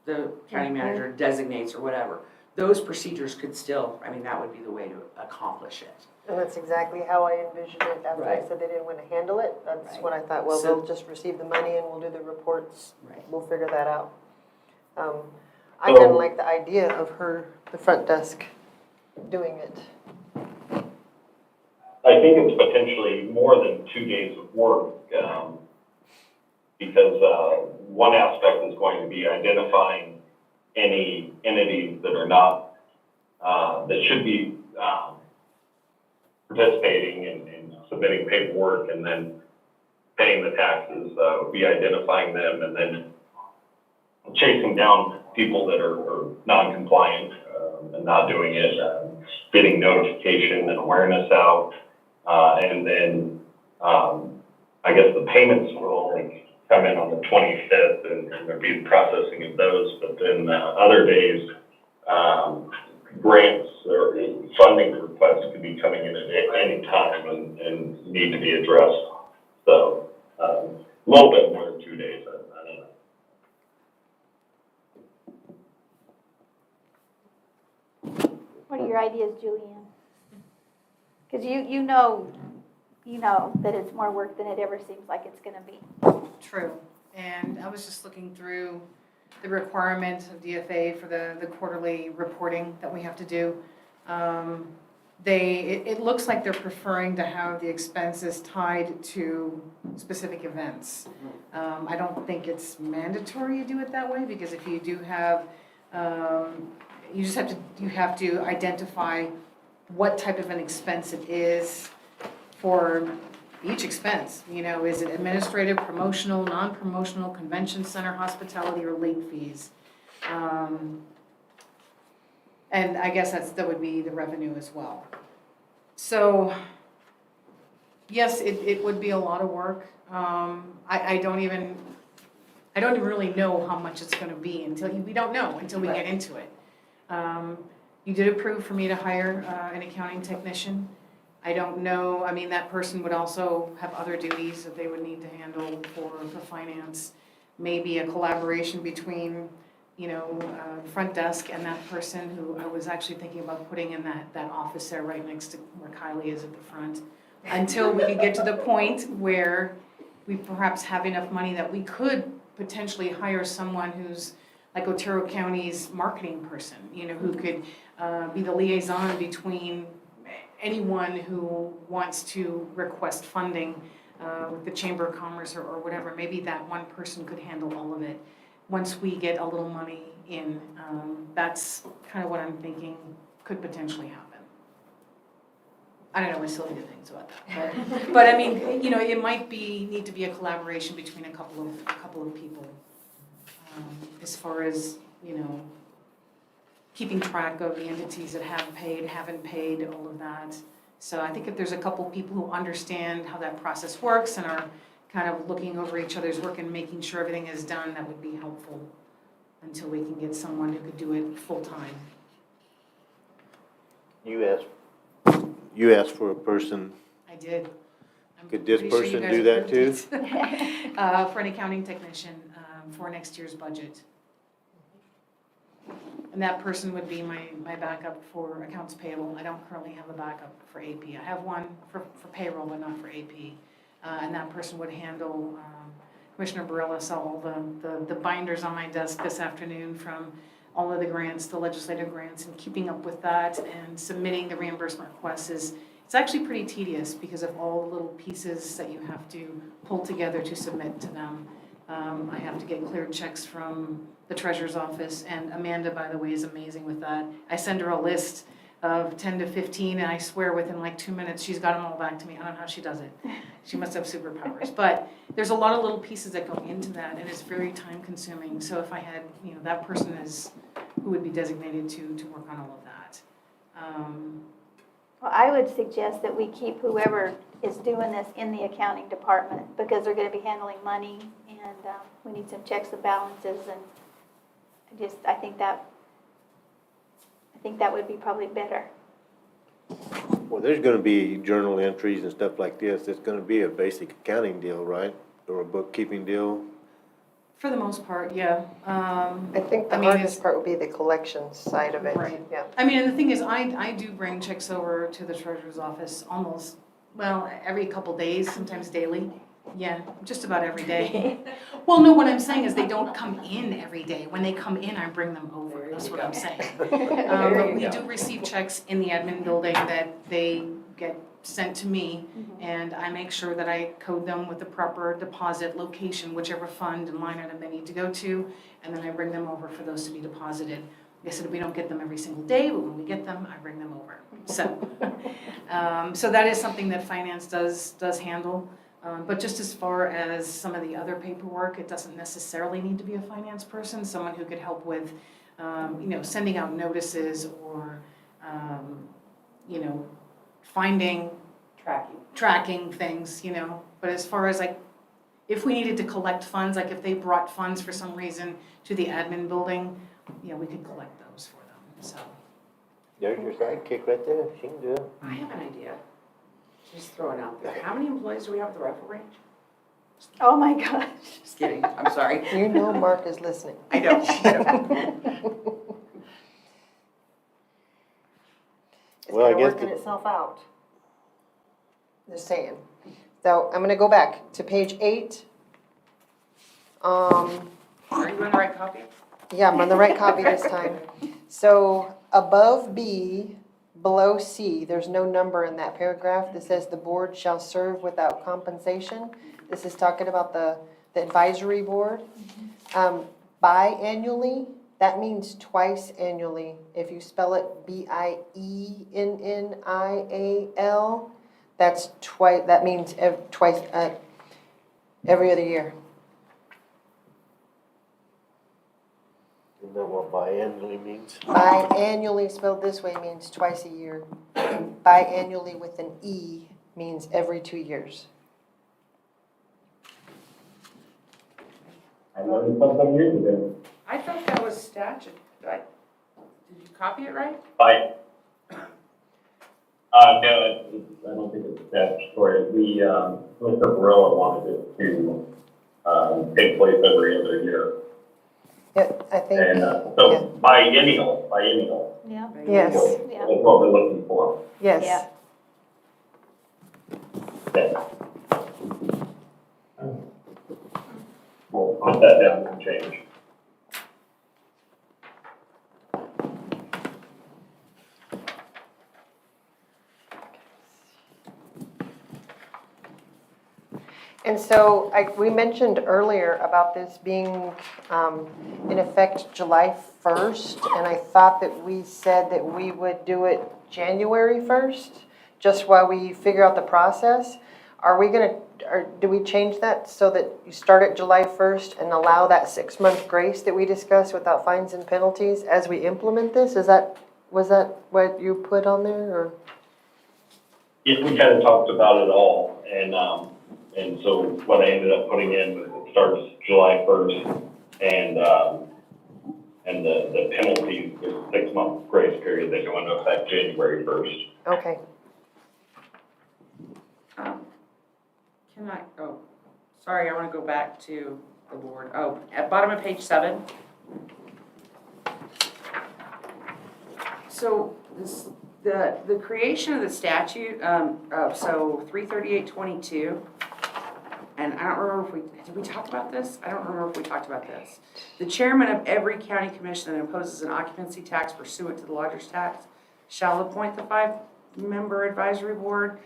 the county manager designates or whatever, those procedures could still, that would be the way to accomplish it. And that's exactly how I envisioned it after I Right. said they didn't want to handle it. That's Right. when I thought, well, So- they'll just receive the money and we'll do the reports. Right. We'll figure that out. I kind of like the idea of the front desk doing it. I think it's potentially more than 2 days of work, because one aspect is going to be identifying any entities that are not, that should be participating and submitting paperwork and then paying the taxes, be identifying them and then chasing down people that are non-compliant and not doing it, getting notification and awareness out. And then I guess the payments will only come in on the 25th and there'll be the processing of those. But then other days, grants or funding requests could be coming in at any time and need to be addressed. So a little bit more than 2 days, I don't know. What are your ideas, Julianne? Because you know that it's more work than it ever seems like it's gonna be. True, and I was just looking through the requirement of DFA for the quarterly reporting that we have to do. It looks like they're preferring to have the expenses tied to specific events. I don't think it's mandatory you do it that way, because if you do have, you have to identify what type of an expense it is for each expense. Is it administrative, promotional, non-promotional, convention center, hospitality, or late fees? And I guess that would be the revenue as well. So, yes, it would be a lot of work. I don't even really know how much it's gonna be we don't know until we get into it. You did approve for me to hire an accounting technician. I don't know, that person would also have other duties that they would need to handle for finance. Maybe a collaboration between, front desk and that person who I was actually thinking about putting in that office there right next to where Kylie is at the front. Until we could get to the point where we perhaps have enough money that we could potentially hire someone who's like Otero County's marketing person, who could be the liaison between anyone who wants to request funding with the Chamber of Commerce or whatever. Maybe that one person could handle all of it. Once we get a little money in, that's kind of what I'm thinking could potentially happen. I don't know, I still need to think about that. But it might need to be a collaboration between a couple of people. As far as, keeping track of the entities that have paid, haven't paid, all of that. So I think if there's a couple people who understand how that process works and are kind of looking over each other's work and making sure everything is done, that would be helpful until we can get someone who could do it full-time. You asked for a person. I did. I'm Could this pretty sure you person guys do that too? approved it. For an accounting technician, for next year's budget. And that person would be my backup for accounts payable. I don't currently have a backup for AP. I have one for payroll, but not for AP. And that person would handle, Commissioner Barilla saw all the binders on my desk this afternoon from all of the grants, the legislative grants, and keeping up with that and submitting the reimbursement requests it's actually pretty tedious because of all the little pieces that you have to pull together to submit to them. I have to get cleared checks from the treasurer's office, and Amanda, by the way, is amazing with that. I send her a list of 10 to 15, and I swear within like 2 minutes, she's got them all back to me. I don't know how she does it. She must have superpowers. But there's a lot of little pieces that go into that, and it's very time consuming. So if I had, that person is who would be designated to work on all of that. Well, I would suggest that we keep whoever is doing this in the accounting department, because they're gonna be handling money, and we need some checks and balances, and I think that would be probably better. Well, there's gonna be journal entries and stuff like this. It's gonna be a basic accounting deal, right? Or a bookkeeping deal. For the most part, yeah. I think the I mean, hardest part would be the collections side of it. Right. Yeah. I mean, and the thing is, I do bring checks over to the treasurer's office almost, every couple days, sometimes daily. Yeah, just about every day. Well, no, what I'm saying is they don't come in every day. When they come in, I bring them over. That's what I'm saying. But we do receive checks in the admin building that they get sent to me, and I make sure that I code them with the proper deposit location, whichever fund and line item they need to go to, and then I bring them over for those to be deposited. Like I said, we don't get them every single day, but when we get them, I bring them over. So that is something that finance does handle. But just as far as some of the other paperwork, it doesn't necessarily need to be a finance person, someone who could help with, sending out notices or, finding, tracking things, But as far as if we needed to collect funds, if they brought funds for some reason to the admin building, we could collect those for them, so. There's your sidekick right there. She can do it. I have an idea. Just throw it out there. How many employees do we have at the rifle range? Oh, my gosh. Just kidding, I'm sorry. You know Mark is listening. I know. It's Well, I kind of guess working itself out. Just saying. So I'm gonna go back to page 8. Are you in the right copy? Yeah, I'm on the right copy this time. So above B, below C, there's no number in that paragraph that says the board shall serve without compensation. This is talking about the advisory board. Biannually, that means twice annually. If you spell it BIENNIAL, that's twice, that means twice, every other year. Isn't that what biannually means? Biannually spelled this way means twice a year. Biannually with an E means every 2 years. I learned something new today. I thought that was statute. Did you copy it right? No, I don't think it's statutory. Mr. Barilla wanted it to, take place every other year. Yeah, I think, And, so biennial. Yeah, yes, yeah. That's what we're looking for. yes. Yeah. Okay. We'll put that down and change. And so we mentioned earlier about this being in effect July 1st, and I thought that we said that we would do it January 1st, just while we figure out the process. Are we gonna, or do we change that so that you start at July 1st and allow that 6-month grace that we discussed without fines and penalties as we implement this? Was that what you put on there, or? Yeah, we kind of talked about it all, and so what I ended up putting in was it starts July 1st, and And the penalties, there's a 6-month grace period that go into effect January 1st. Okay. Can I, sorry, I want to go back to the board. At bottom of page 7. So this, the creation of the statute, so 338.22, and I don't remember if did we talk about this? I don't remember if we talked about this. The chairman of every county commission that imposes an occupancy tax pursuant to the lodger's tax shall appoint the 5-member advisory board,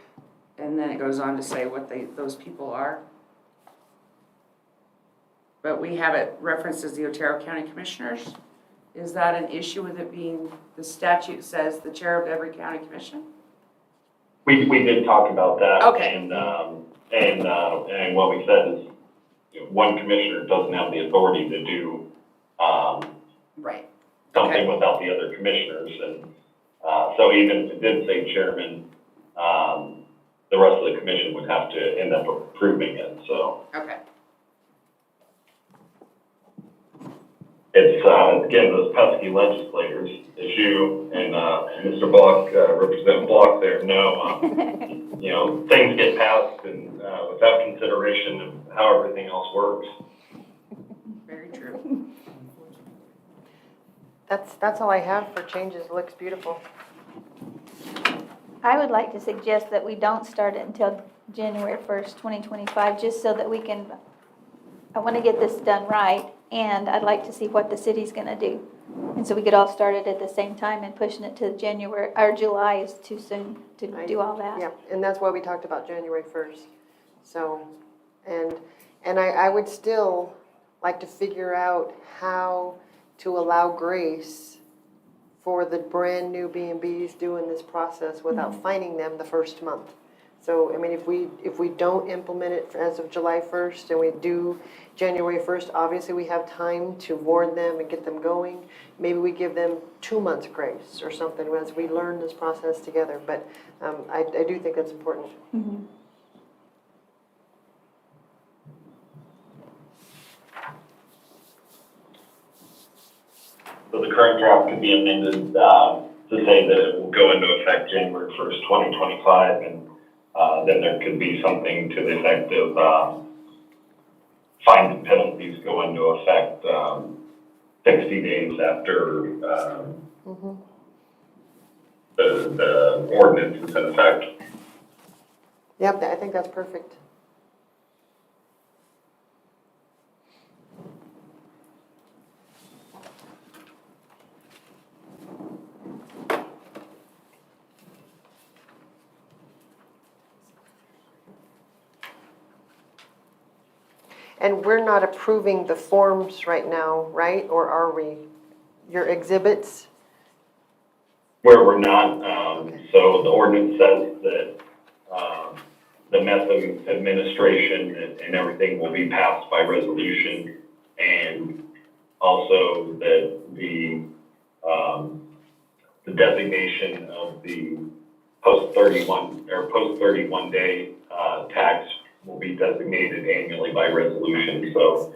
and then it goes on to say what those people are. But we have it referenced as the Otero County Commissioners. Is that an issue with it being, the statute says the chair of every county commission? We did talk about that. Okay. And what we said is, one commissioner doesn't have the authority to do, Right. something without the other commissioners. And, so even if it did say chairman, the rest of the commission would have to end up approving it, so. Okay. It's, again, those pesky legislators, as you and Mr. Block, Representative Block there know, things get passed and, without consideration of how everything else works. Very true. That's all I have for changes. It looks beautiful. I would like to suggest that we don't start it until January 1st, 2025, just so that we can, I want to get this done right, and I'd like to see what the city's going to do. And so we could all start it at the same time, and pushing it to January, or July is too soon to do all that. Yeah, and that's why we talked about January 1st. So, and I would still like to figure out how to allow grace for the brand new B&Bs doing this process without fining them the first month. So, I mean, if we don't implement it as of July 1st and we do January 1st, obviously we have time to warn them and get them going. Maybe we give them 2 months grace or something as we learn this process together. But I do think that's important. Mhm. So the current draft could be amended, to say that it will go into effect January 1st, 2025, and, then there could be something to the effect of, fines and penalties go into effect, 60 days after, the ordinance is in effect. Yep, I think that's perfect. And we're not approving the forms right now, right? Or are we? Your exhibits? Where we're not, so the ordinance says that, the method of administration and everything will be passed by resolution, and also that the designation of the post 31 day, tax will be designated annually by resolution. So,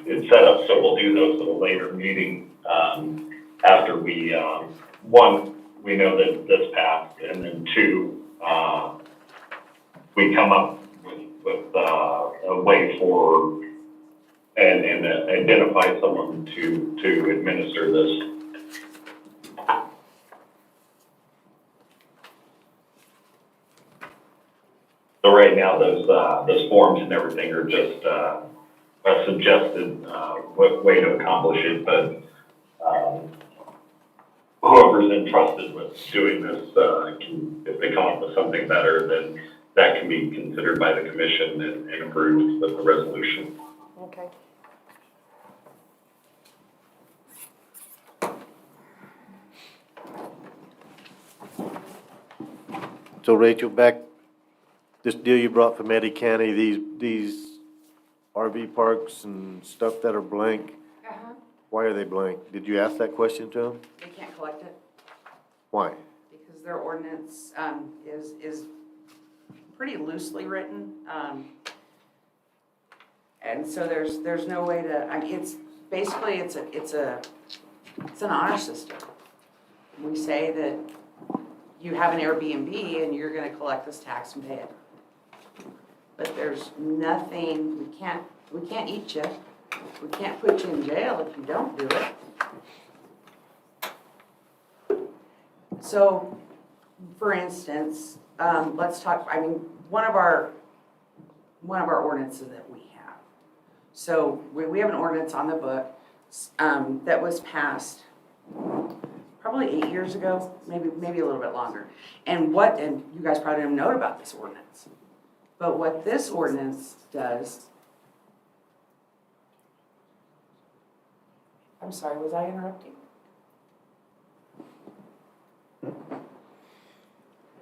it's set up so we'll do those at a later meeting, after we, one, we know that this passed, and then two, we come up with a way for, and identify someone to administer this. So right now, those forms and everything are just, a suggested, way to accomplish it, but, whoever's entrusted with doing this, if they come up with something better, then that can be considered by the commission and approved with the resolution. Okay. So Rachel, back, this deal you brought from Eddie County, these RV parks and stuff that are blank, why are they blank? Did you ask that question to them? They can't collect it Why? because their ordinance, is pretty loosely written. And so there's no way to, I mean, basically, it's an honor system. We say that you have an Airbnb and you're gonna collect this tax and pay it. But there's nothing, we can't eat you. We can't put you in jail if you don't do it. So, for instance, let's talk, one of our ordinances that we have. So we have an ordinance on the book that was passed probably 8 years ago, maybe a little bit longer. And you guys probably don't know about this ordinance. But what this ordinance does, I'm sorry, was I interrupting?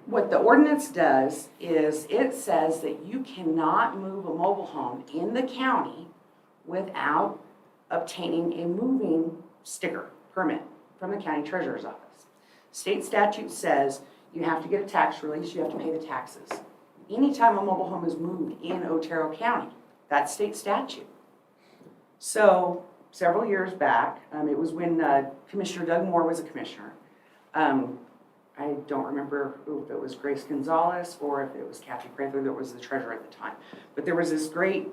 What the ordinance does is it says that you cannot move a mobile home in the county without obtaining a moving sticker permit from the county treasurer's office. State statute says you have to get a tax release, you have to pay the taxes. Anytime a mobile home is moved in Otero County, that's state statute. So several years back, it was when Commissioner Doug Moore was a commissioner. I don't remember if it was Grace Gonzalez or if it was Kathy Prather that was the treasurer at the time. But there was this great,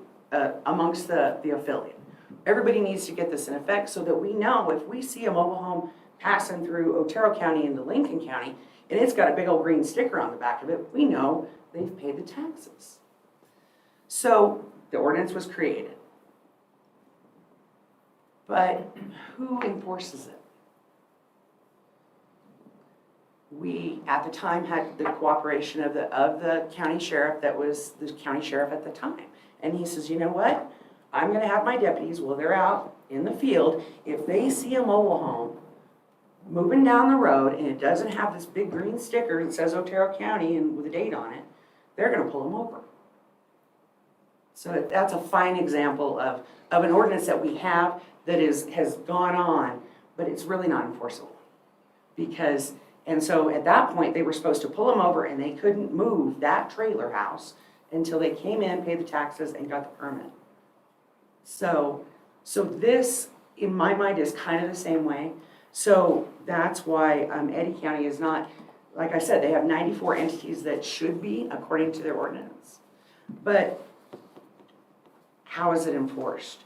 amongst the affiliate. Everybody needs to get this in effect so that we know if we see a mobile home passing through Otero County into Lincoln County, and it's got a big old green sticker on the back of it, we know they've paid the taxes. So the ordinance was created. But who enforces it? We, at the time, had the cooperation of the county sheriff that was the county sheriff at the time. And he says, you know what? I'm gonna have my deputies, while they're out in the field, if they see a mobile home moving down the road and it doesn't have this big green sticker that says Otero County and with a date on it, they're gonna pull them over. So that's a fine example of an ordinance that we have that has gone on, but it's really not enforceable. And so at that point, they were supposed to pull them over and they couldn't move that trailer house until they came in, paid the taxes, and got the permit. So this, in my mind, is kind of the same way. So that's why Eddy County is not, like I said, they have 94 entities that should be according to their ordinance. But how is it enforced?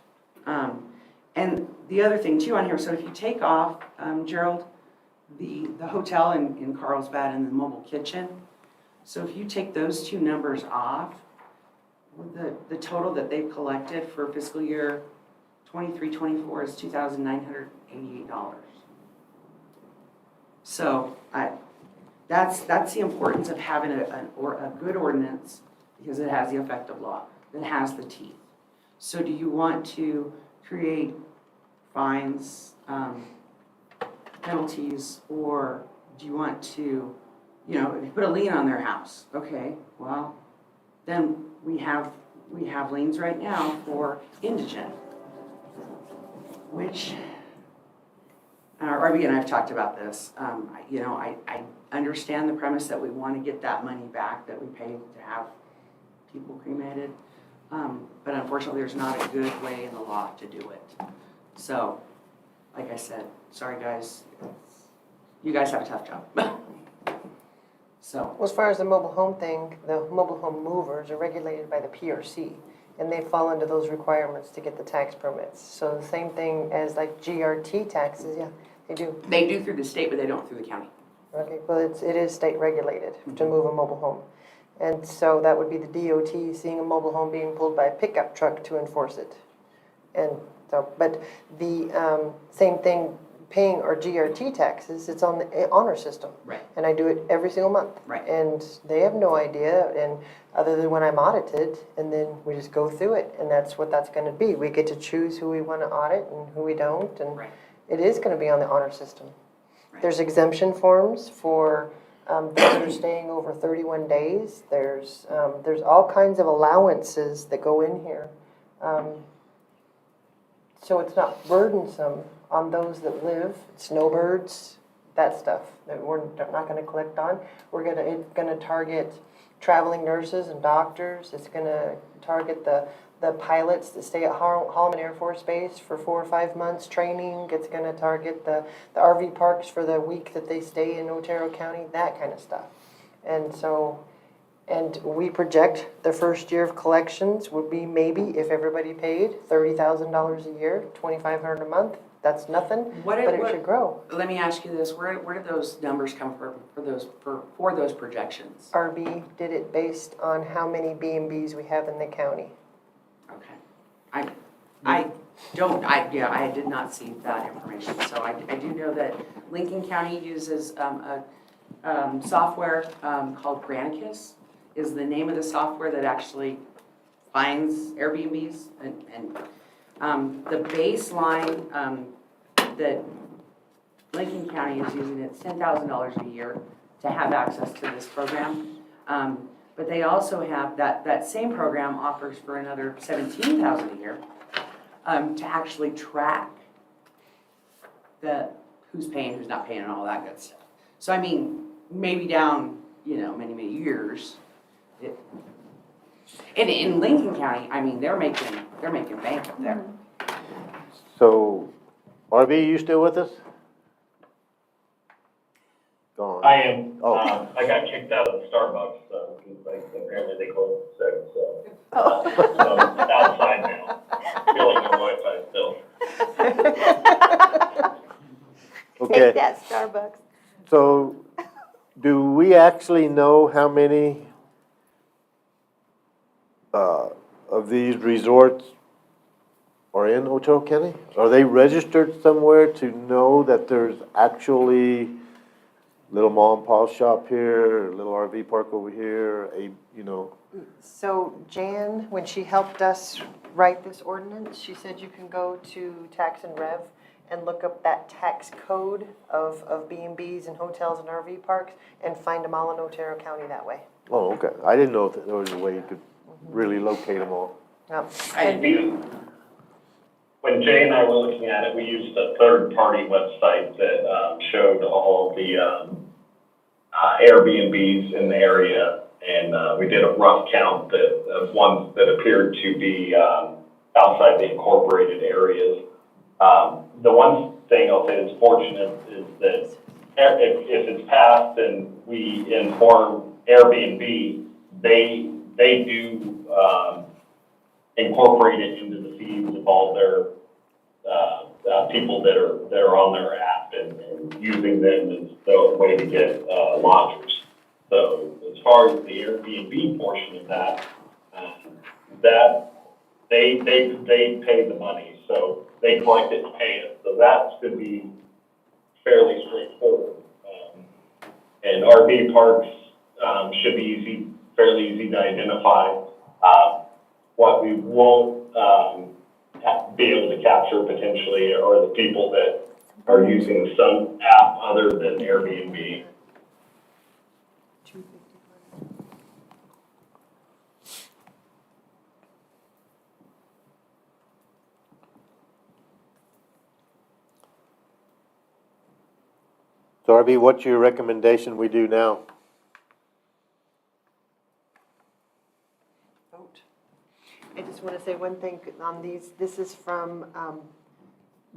And the other thing too on here, so if you take off, Gerald, the hotel in Carlsbad and the mobile kitchen, so if you take those two numbers off, the total that they've collected for fiscal year 23-24 is $2,988. So that's the importance of having a good ordinance, because it has the effect of law, it has the teeth. So do you want to create fines, penalties, or do you want to, if you put a lien on their house, okay, well, then we have liens right now for indigent, which, Arby and I have talked about this. I understand the premise that we want to get that money back that we paid to have people cremated, but unfortunately, there's not a good way in the law to do it. So, like I said, sorry guys, you guys have a tough job. So. Well, as far as the mobile home thing, the mobile home movers are regulated by the PRC, and they fall under those requirements to get the tax permits. So the same thing as like GRT taxes, yeah, they do. They do through the state, but they don't through the county. Okay, well, it is state regulated to move a mobile home. And so that would be the DOT seeing a mobile home being pulled by a pickup truck to enforce it. And so, but the same thing, paying our GRT taxes, it's on the honor system. Right. And I do it every single month. Right. And they have no idea, and other than when I'm audited, and then we just go through it, and that's what that's going to be. We get to choose who we want to audit and who we don't, and Right. it is going to be on the honor system. Right. There's exemption forms for visitors staying over 31 days. There's all kinds of allowances that go in here. So it's not burdensome on those that live, snowbirds, that stuff that we're not going to collect on. It's going to target traveling nurses and doctors. It's going to target the the pilots that stay at Holloman Air Force Base for 4 or 5 months training. It's gonna target the RV parks for the week that they stay in Otero County, that kind of stuff. And so, and we project the first year of collections would be maybe, if everybody paid, $30,000 a year, $2,500 a month. That's nothing, What but it should grow. Let me ask you this, where did those numbers come from for those projections? RB did it based on how many B&Bs we have in the county. Okay. I did not see that information, so I do know that Lincoln County uses software called Granicus, is the name of the software that actually finds Airbnbs, and the baseline that Lincoln County is using, it's $10,000 a year to have access to this program. But they also have, that same program offers for another $17,000 a year to actually track who's paying, who's not paying, and all that good stuff. So I mean, maybe down, many, many years. And in Lincoln County, I mean, they're making bank up there. So, RB, you still with us? Gone. I am, Oh. I got kicked out of the Starbucks, because apparently they closed at 6, so. Oh. So I'm outside now, feeling no Wi-Fi still. Okay, Take that, Starbucks. so do we actually know how many of these resorts are in Otero County? Are they registered somewhere to know that there's actually little mom and pop shop here, a little RV park over here, So Jan, when she helped us write this ordinance, she said you can go to Tax and Rev and look up that tax code of B&Bs and hotels and RV parks and find them all in Otero County that way. Oh, okay. I didn't know if there was a way you could really locate them all. Yep. When Jay and I were looking at it, we used a third-party website that showed all of the Airbnbs in the area, and we did a rough count of ones that appeared to be outside the incorporated areas. The one thing I'll say is fortunate is that if it's passed and we inform Airbnb, they do incorporate it into the fees of all their people that are on their app and using them as the way to get lodgers. So as far as the Airbnb portion of that they pay the money, so they collect it and pay it. So that should be fairly straightforward. And RV parks should be fairly easy to identify. What we won't be able to capture potentially are the people that are using some app other than Airbnb. So RB, what's your recommendation we do now? Vote. I just want to say one thing on these. This is from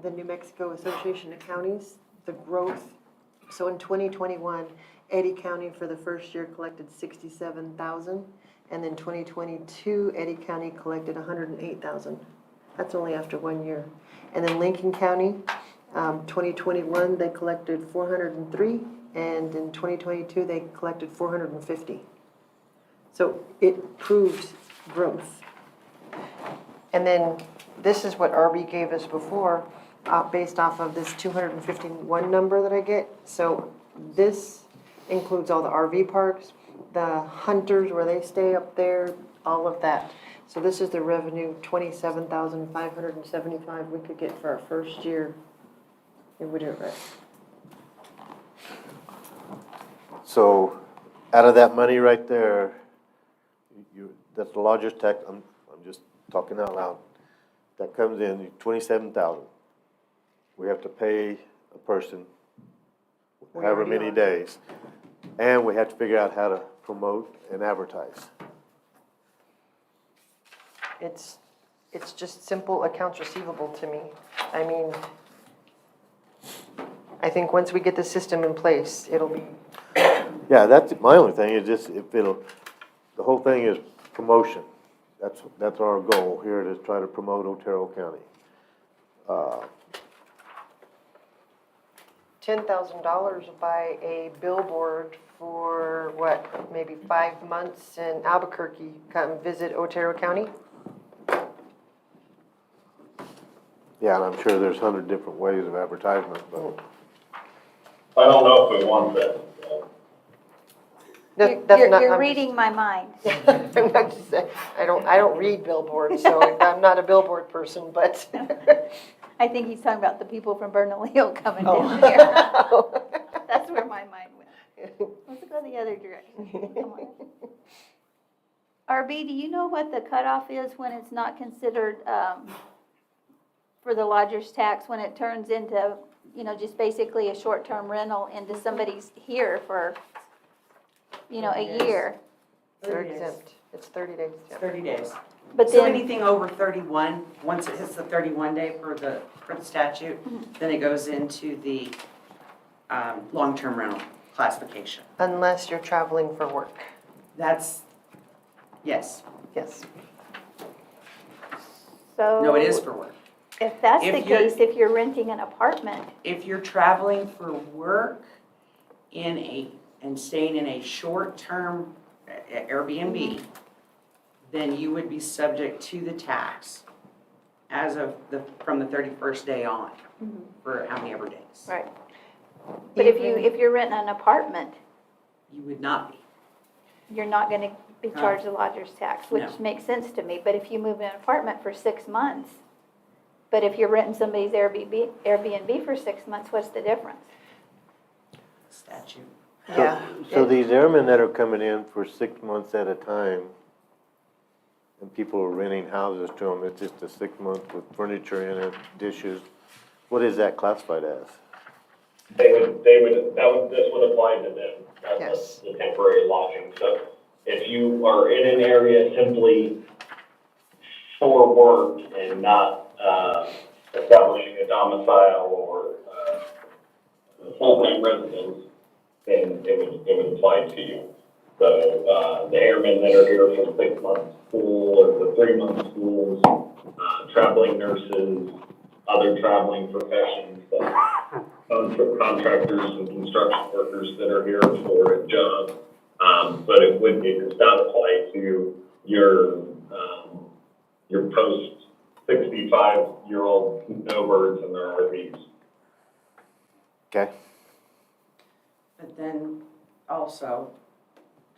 the New Mexico Association of Counties, the growth. So in 2021, Eddy County for the first year collected 67,000, and then 2022, Eddy County collected 108,000. That's only after 1 year. And then Lincoln County, 2021, they collected 403, and in 2022, they collected 450. So it proves growth. And then this is what RB gave us before, based off of this 251 number that I get. So this includes all the RV parks, the hunters where they stay up there, all of that. So this is the revenue, 27,575 we could get for our first year if we do it right. So, out of that money right there, that's the lodger's tax, I'm just talking out loud, that comes in, 27,000. We have to pay a person however many days, and we have to figure out how to promote and advertise. It's it's just simple accounts receivable to me. I mean, I think once we get the system in place, it'll be, Yeah, that's, my only thing is just, if it'll, the whole thing is promotion. That's our goal here, to try to promote Otero County. $10,000 to buy a billboard for what, maybe 5 months in Albuquerque, come visit Otero County? Yeah, and I'm sure there's 100 different ways of advertisement, but. I don't know if we want that. That's not- You're I'm reading my mind. I'm not just saying, I don't read billboards, so I'm not a billboard person, but. I think he's talking about the people from Bernalillo coming Oh. down here. That's where my mind went. Let's go the other direction. Come on. RB, do you know what the cutoff is when it's not considered, for the lodger's tax, when it turns into, just basically a short-term rental into somebody's here for, a year? They're 30 days. exempt. It's 30 days, It's yeah. 30 days. But So then, anything over 31, once it hits the 31 day for the statute, then it goes into the long-term rental classification. Unless you're traveling for work, That's, yes, yes. so. no, it is for work. If that's the If you're- case, if you're renting an apartment, If you're traveling for work and staying in a short-term Airbnb, then you would be subject to the tax as of from the 31st day on, for how many ever days. right. But if you're renting an apartment, You would not be. you're not gonna be charged the lodger's tax, which No. makes sense to me. But if you move in an apartment for 6 months, but if you're renting somebody's Airbnb for 6 months, what's the difference? Statute. Yeah. So these airmen that are coming in for 6 months at a time, and people are renting houses to them, it's just a 6 month with furniture in it, dishes, what is that classified as? This would apply to them. That's Yes. the temporary lodging. So if you are in an area simply for work and not, establishing a domicile or, a full-time residence, then it would apply to you. So, the airmen that are here for the 6 month school or the 3 month schools, traveling nurses, other traveling professions, contractors and construction workers that are here for a job. But it does not apply to your post 65-year-old snowbirds and their RVs. Okay? But then also,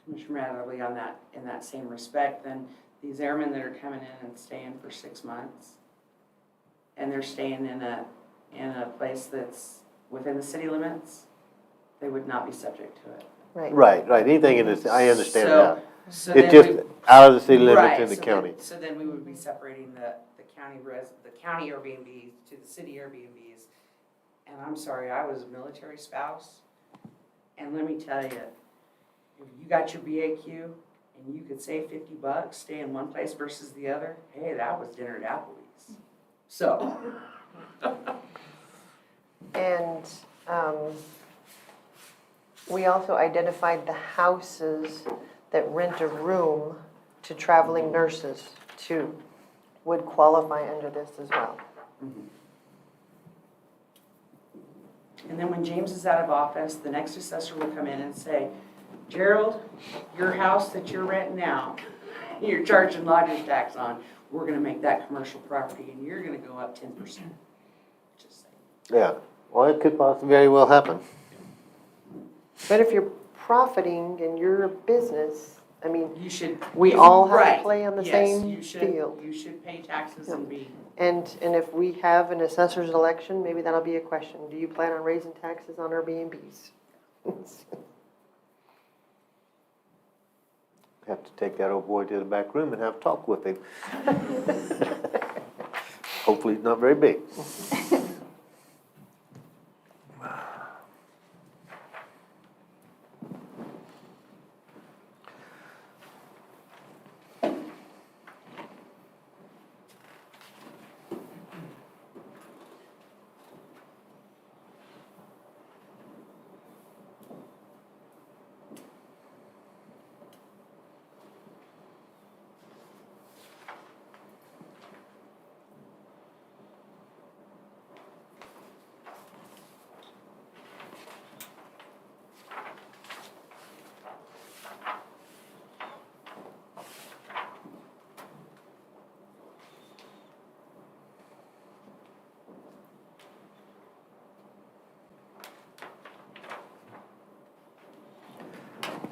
Commissioner Matherly, in that same respect, then these airmen that are coming in and staying for 6 months, and they're staying in a place that's within the city limits, they would not be subject to it. Right. Right, anything in this, I understand So- that. So It's then just out of the city limits Right, in the so county. So then we would be separating the county Airbnbs to the city Airbnbs. And I'm sorry, I was a military spouse, and let me tell you, if you got your BAQ and you could save $50, stay in one place versus the other, hey, that was dinner at Applebee's. So, And we also identified the houses that rent a room to traveling nurses too, would qualify under this as well. and then when James is out of office, the next assessor will come in and say, Gerald, your house that you're renting now, you're charging lodger's tax on, we're gonna make that commercial property and you're gonna go up 10%. Just saying. Yeah, well, it could possibly very well happen. But if you're profiting in your business, I mean, You should. we all have right, to play on the yes, same you should- field. You should pay taxes and be, And if we have an assessor's election, maybe that'll be a question. Do you plan on raising taxes on Airbnbs? Have to take that old boy to the back room and have a talk with him. Hopefully he's not very big.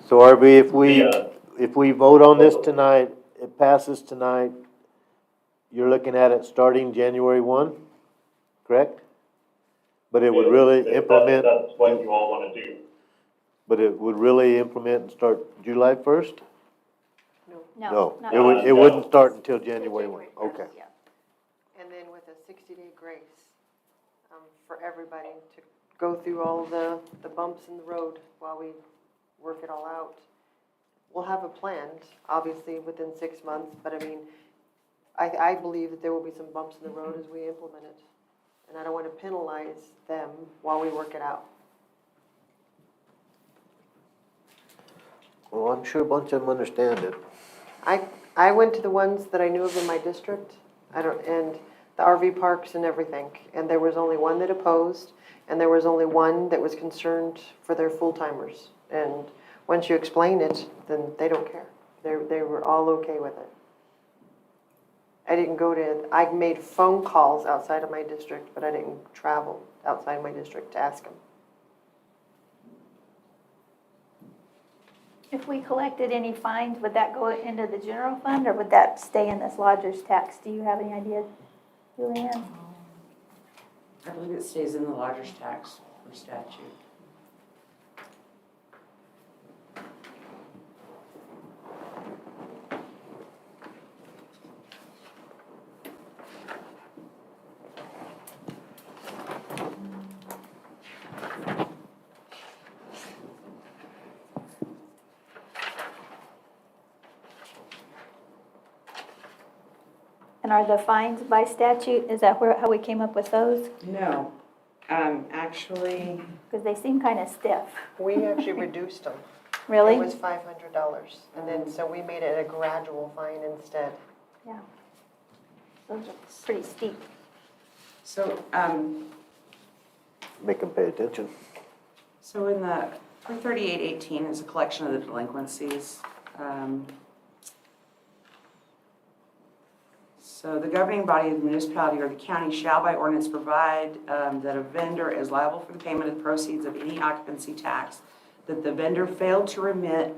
So RB, Yeah. if we vote on this tonight, it passes tonight, you're looking at it starting January 1, correct? But it would really implement, That's what you all wanna do. but it would really implement and start July 1st? No, not It wouldn't start until January 1, January, okay. Yeah. And then with a 60-day grace for everybody to go through all the bumps in the road while we work it all out. We'll have a plan, obviously, within 6 months, but I mean, I believe that there will be some bumps in the road as we implement it. And I don't want to penalize them while we work it out. Well, I'm sure a bunch of them understand it. I went to the ones that I knew of in my district, and the RV parks and everything, and there was only one that opposed, and there was only one that was concerned for their full-timers. And once you explain it, then they don't care. They were all okay with it. I made phone calls outside of my district, but I didn't travel outside my district to ask them. If we collected any fines, would that go into the general fund, or would that stay in this lodger's tax? Do you have any idea, Julianne? I believe it stays in the lodger's tax for statute. And are the fines by statute, is that how we came up with those? No, actually, Because they seem kind of stiff. We actually reduced them. Really? It was $500, and then, so we made it a gradual fine instead. Yeah. Those are pretty steep. so, Make them pay attention. so in the 33818 is a collection of the delinquencies. So the governing body of the municipality or the county shall by ordinance provide that a vendor is liable for the payment of the proceeds of any occupancy tax that the vendor failed to remit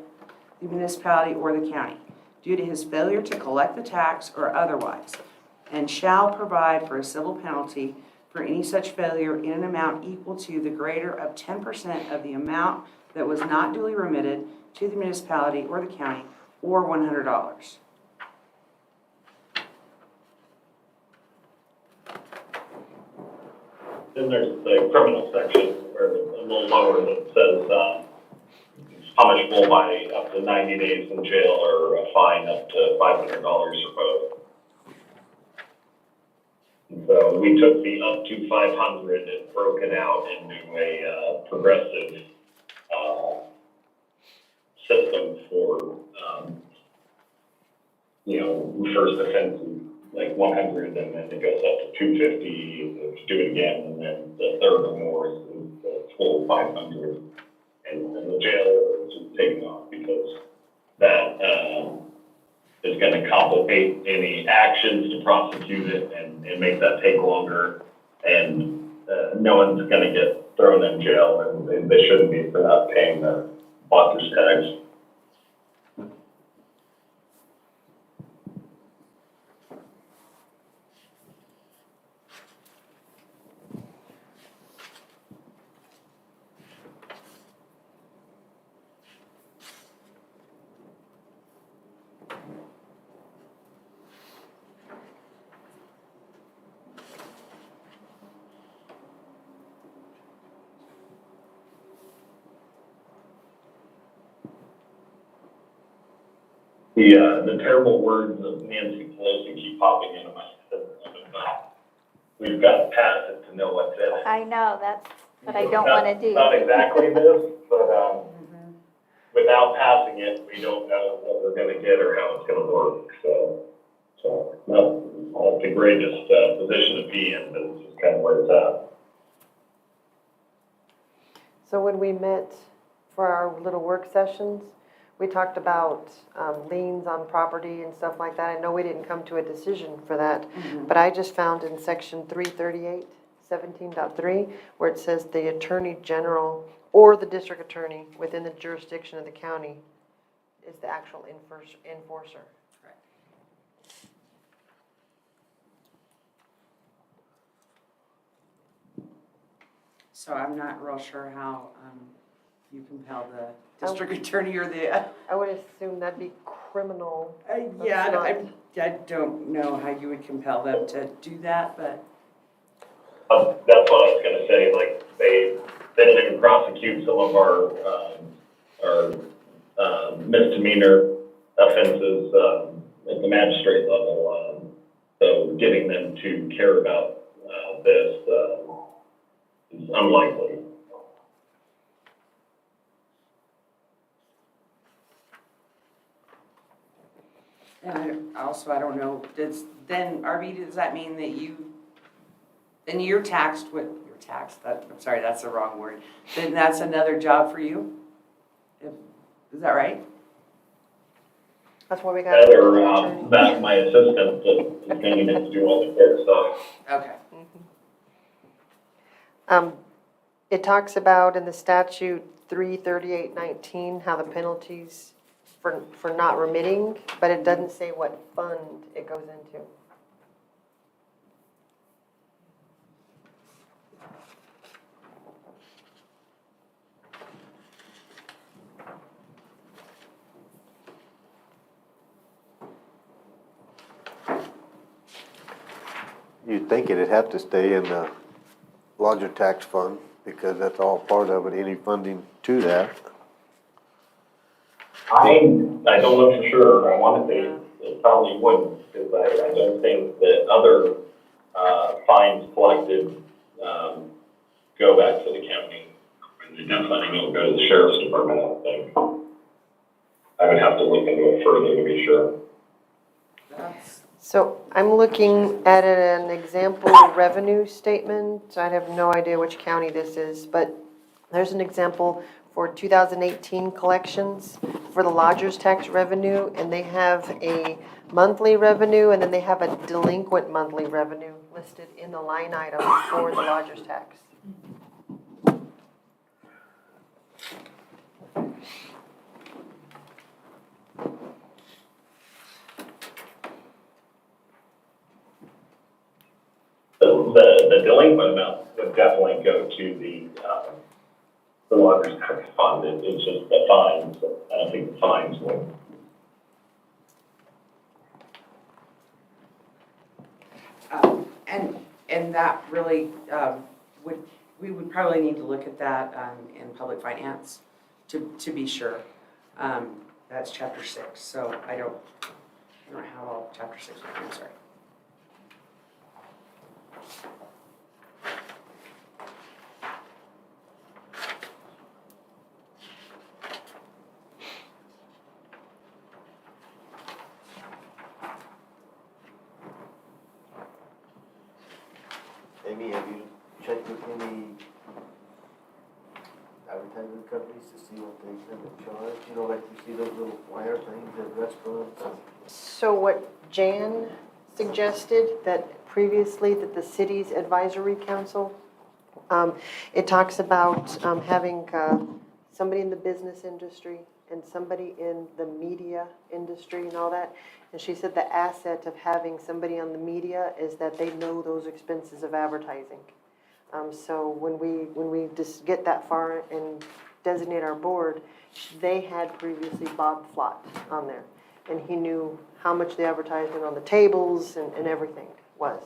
the municipality or the county due to his failure to collect the tax or otherwise, and shall provide for a civil penalty for any such failure in an amount equal to the greater of 10% of the amount that was not duly remitted to the municipality or the county, or $100. Then there's the criminal section, or a little lower, that says, punishable by up to 90 days in jail or a fine up to $500 or both. And so we took the up to 500 and broke it out into a progressive system for, first offense, like 100, and then it goes up to 250 if you do it again, and then the third or more is the full 500. And the jail is just taken off because that is going to complicate any actions to prosecute it and make that take longer. And no one's going to get thrown in jail, and they shouldn't be for not paying the author's tax. The terrible words of Nancy Pelosi keep popping into my head. We've got to pass it to know what's in it. I know, that's what I don't want to do. Not exactly this, but without passing it, we don't know what we're going to get or how it's going to work. So not the greatest position to be in, but it's just kind of where it's at. So when we met for our little work sessions, we talked about liens on property and stuff like that. I know we didn't come to a decision for that, but I just found in section 338, 17.3, where it says the Attorney General or the district attorney within the jurisdiction of the county is the actual enforcer. So I'm not real sure how you compel the district attorney or the, I would assume that'd be criminal. yeah, not- I don't know how you would compel them to do that, but That's what I was gonna say, like, they didn't even prosecute some of our misdemeanor offenses, at the magistrate level. So getting them to care about, this, is unlikely. and I don't know, RB, does that mean that then you're taxed with, I'm sorry, that's the wrong word. Then that's another job for you? Is that right? That's why we got. Heather, that's my assistant that is gonna get to do all the court stuff. Okay. It talks about in the statute 33819, how the penalties for not remitting, but it doesn't say what fund it goes into. You'd think it'd have to stay in the lodger tax fund, because that's all part of it, any funding to that. I don't know for sure. I want to say it probably wouldn't, because I don't think that other, fines collected, go back to the county. And they definitely don't go to the sheriff's department, I don't think. I would have to look into it further to be sure. So I'm looking at an example revenue statement. I have no idea which county this is, but there's an example for 2018 collections for the lodger's tax revenue, and they have a monthly revenue, and then they have a delinquent monthly revenue listed in the line item for the lodger's tax. The delinquent amount would definitely go to the lodger's tax fund. It's just the fines. I don't think the fines would. And that really, we would probably need to look at that in public finance to be sure. That's chapter 6, so I don't have all chapter 6 with me, I'm sorry. Amy, have you checked with any advertising companies to see what they tend to charge? You know, like you see those little flyer things at restaurants? So what Jan suggested, that previously that the city's advisory council, it talks about having somebody in the business industry and somebody in the media industry and all that. And she said the asset of having somebody on the media is that they know those expenses of advertising. So when we just get that far and designate our board, they had previously Bob Flott on there. And he knew how much the advertisement on the tables and everything was.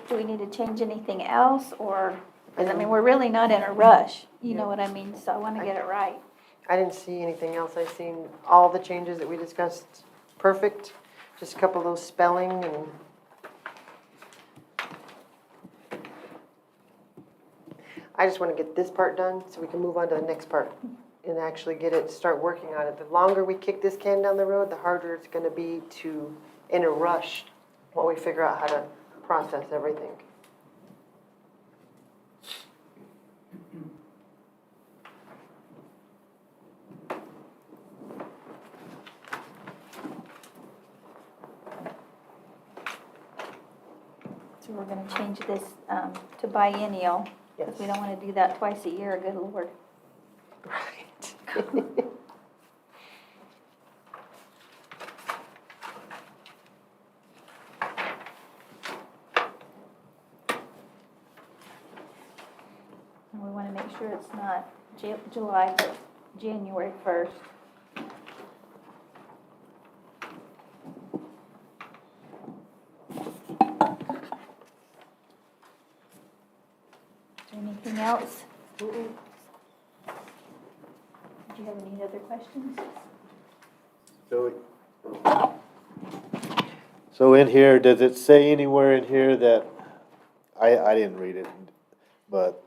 Do we need to change anything else, or, because, I mean, we're really not in a rush, you know what I mean, so I want to get it right. I didn't see anything else. I seen all the changes that we discussed, perfect. Just a couple of those spelling and. I just want to get this part done so we can move on to the next part and actually get it, start working on it. The longer we kick this can down the road, the harder it's going to be to, in a rush, while we figure out how to process everything. So we're gonna change this to biennial, Yes. because we don't want to do that twice a year, good lord. Right. And we want to make sure it's not July, but January 1st. Is there anything else? Did you have any other questions? So in here, does it say anywhere in here that, I didn't read it, but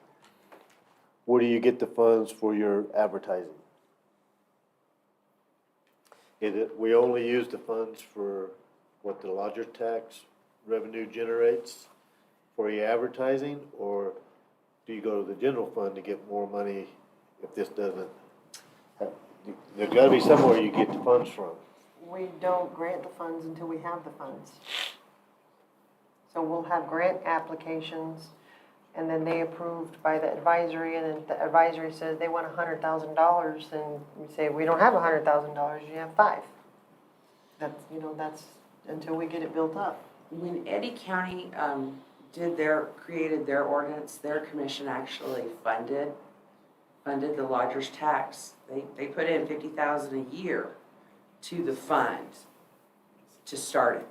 where do you get the funds for your advertising? Is it, we only use the funds for what the lodger tax revenue generates for your advertising? Or do you go to the general fund to get more money if this doesn't? There's gotta be somewhere you get the funds from. We don't grant the funds until we have the funds. So we'll have grant applications, and then they approved by the advisory, and then the advisory says they want $100,000, and we say, we don't have $100,000, you have 5. That's, that's until we get it built up. When Eddy County created their ordinance, their commission actually funded the lodger's tax. They put in $50,000 a year to the fund to start it.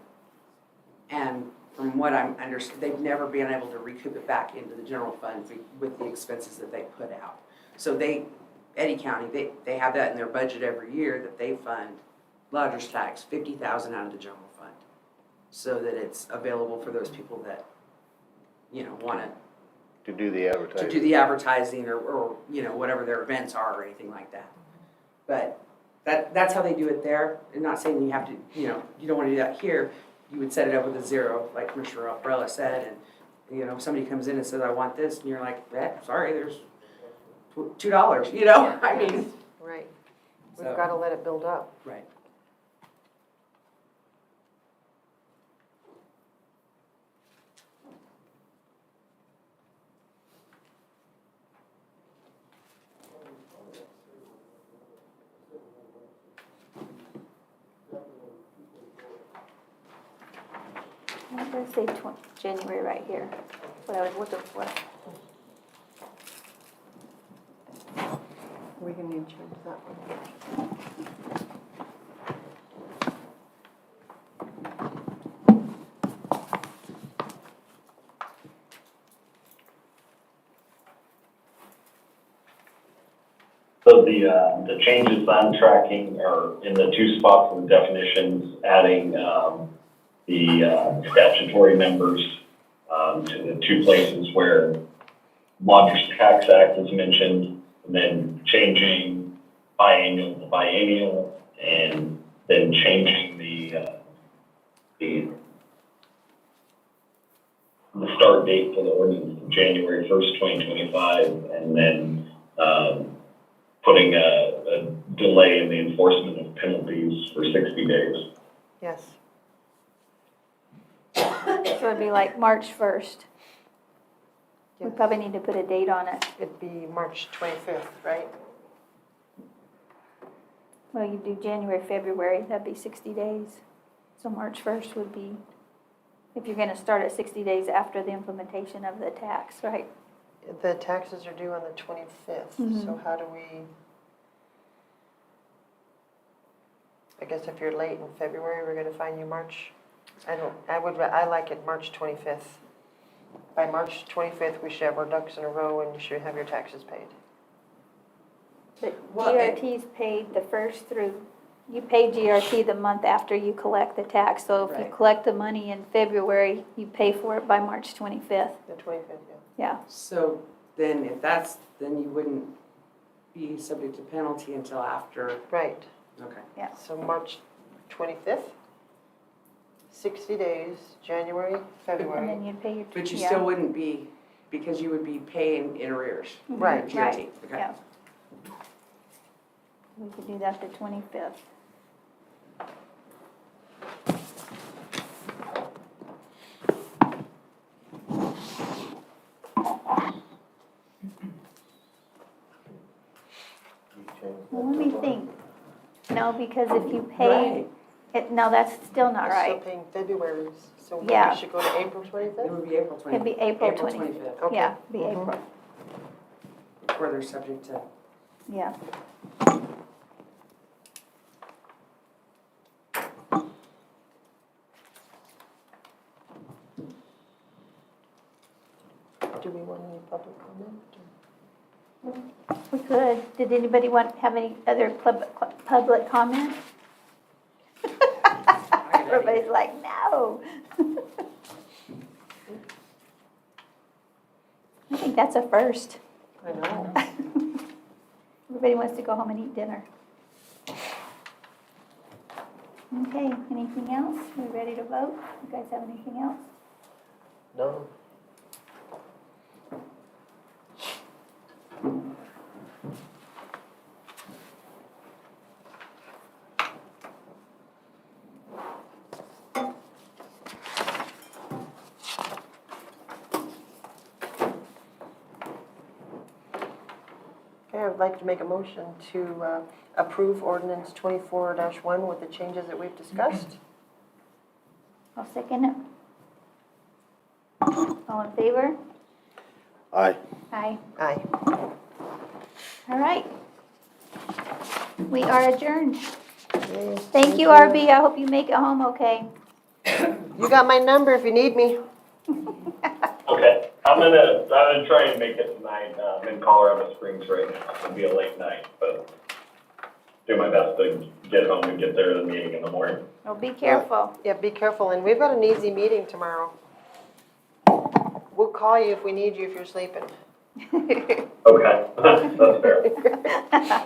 And from what I'm understanding, they've never been able to recoup it back into the general fund with the expenses that they put out. So Eddy County, they have that in their budget every year that they fund lodger's tax, $50,000 out of the general fund, so that it's available for those people that, want To do the advertising. to do the advertising or whatever their events are or anything like that. But that's how they do it there. I'm not saying you have to, you don't want to do that here. You would set it up with a 0, like Commissioner Umbrella said, and, if somebody comes in and says, I want this, and you're like, sorry, there's $2, I mean. Right. We've So- got to let it build up. Right. It does say January right here, what I was looking for. We can need to change that one. So the changes I'm tracking are in the 2 spots in the definitions, adding, the statutory members, to the 2 places where Lodgers Tax Act is mentioned, and then changing biennial to biennial, and then changing the start date for the ordinance to January 1st, 2025, and then, putting a delay in the enforcement of penalties for 60 days. Yes. So it'd be like March 1st. We Yes. probably need to put a date on it. It'd be March 25th, right? Well, you do January, February, that'd be 60 days. So March 1st would be, if you're gonna start at 60 days after the implementation of the tax, right? The taxes are due on the 25th, so how do we? I guess if you're late in February, we're gonna fine you March. I like it March 25th. By March 25th, we should have our ducks in a row and you should have your taxes paid. But Well, GRT's paid the first through, you pay GRT the month after you collect the tax. So if you Right. collect the money in February, you pay for it by March 25th. The 25th, yeah. Yeah, So then then you wouldn't be subject to penalty until after, Right, okay. so March 25th, 60 days, January, and February. then you'd pay your. But you yeah. still wouldn't be, because you would be paying in arrears. Right. GRT, Right, okay. yeah. We could do that the 25th. Well, let me think. No, because if you pay, no, that's still not We're still right. paying February's, so we Yeah. should go to April It 25th? would be April 20. It'd be April April 20. 25th, Okay. Yeah, be Mhm. April, before they're subject to. yeah. Do we want any public comment? We could. Did anybody have any other public comment? Everybody's like, no. I think that's a first. I know. Everybody wants to go home and eat dinner. Okay, anything else? We ready to vote? You guys have anything else? No. Okay, I would like to make a motion to approve ordinance 24-1 with the changes that we've discussed. I'll second it. All in favor? Aye. Aye. Aye. All right. We are adjourned. Yay. Thank you, RB. I hope you make it home okay. You got my number if you need me. Okay, I'm gonna try and make it tonight. I'm in Colorado Springs right now. It'll be a late night, but do my best to get home and get there to the meeting in the morning. Well, be careful. Yeah, be careful, and we've got an easy meeting tomorrow. We'll call you if we need you if you're sleeping. Okay, that's fair.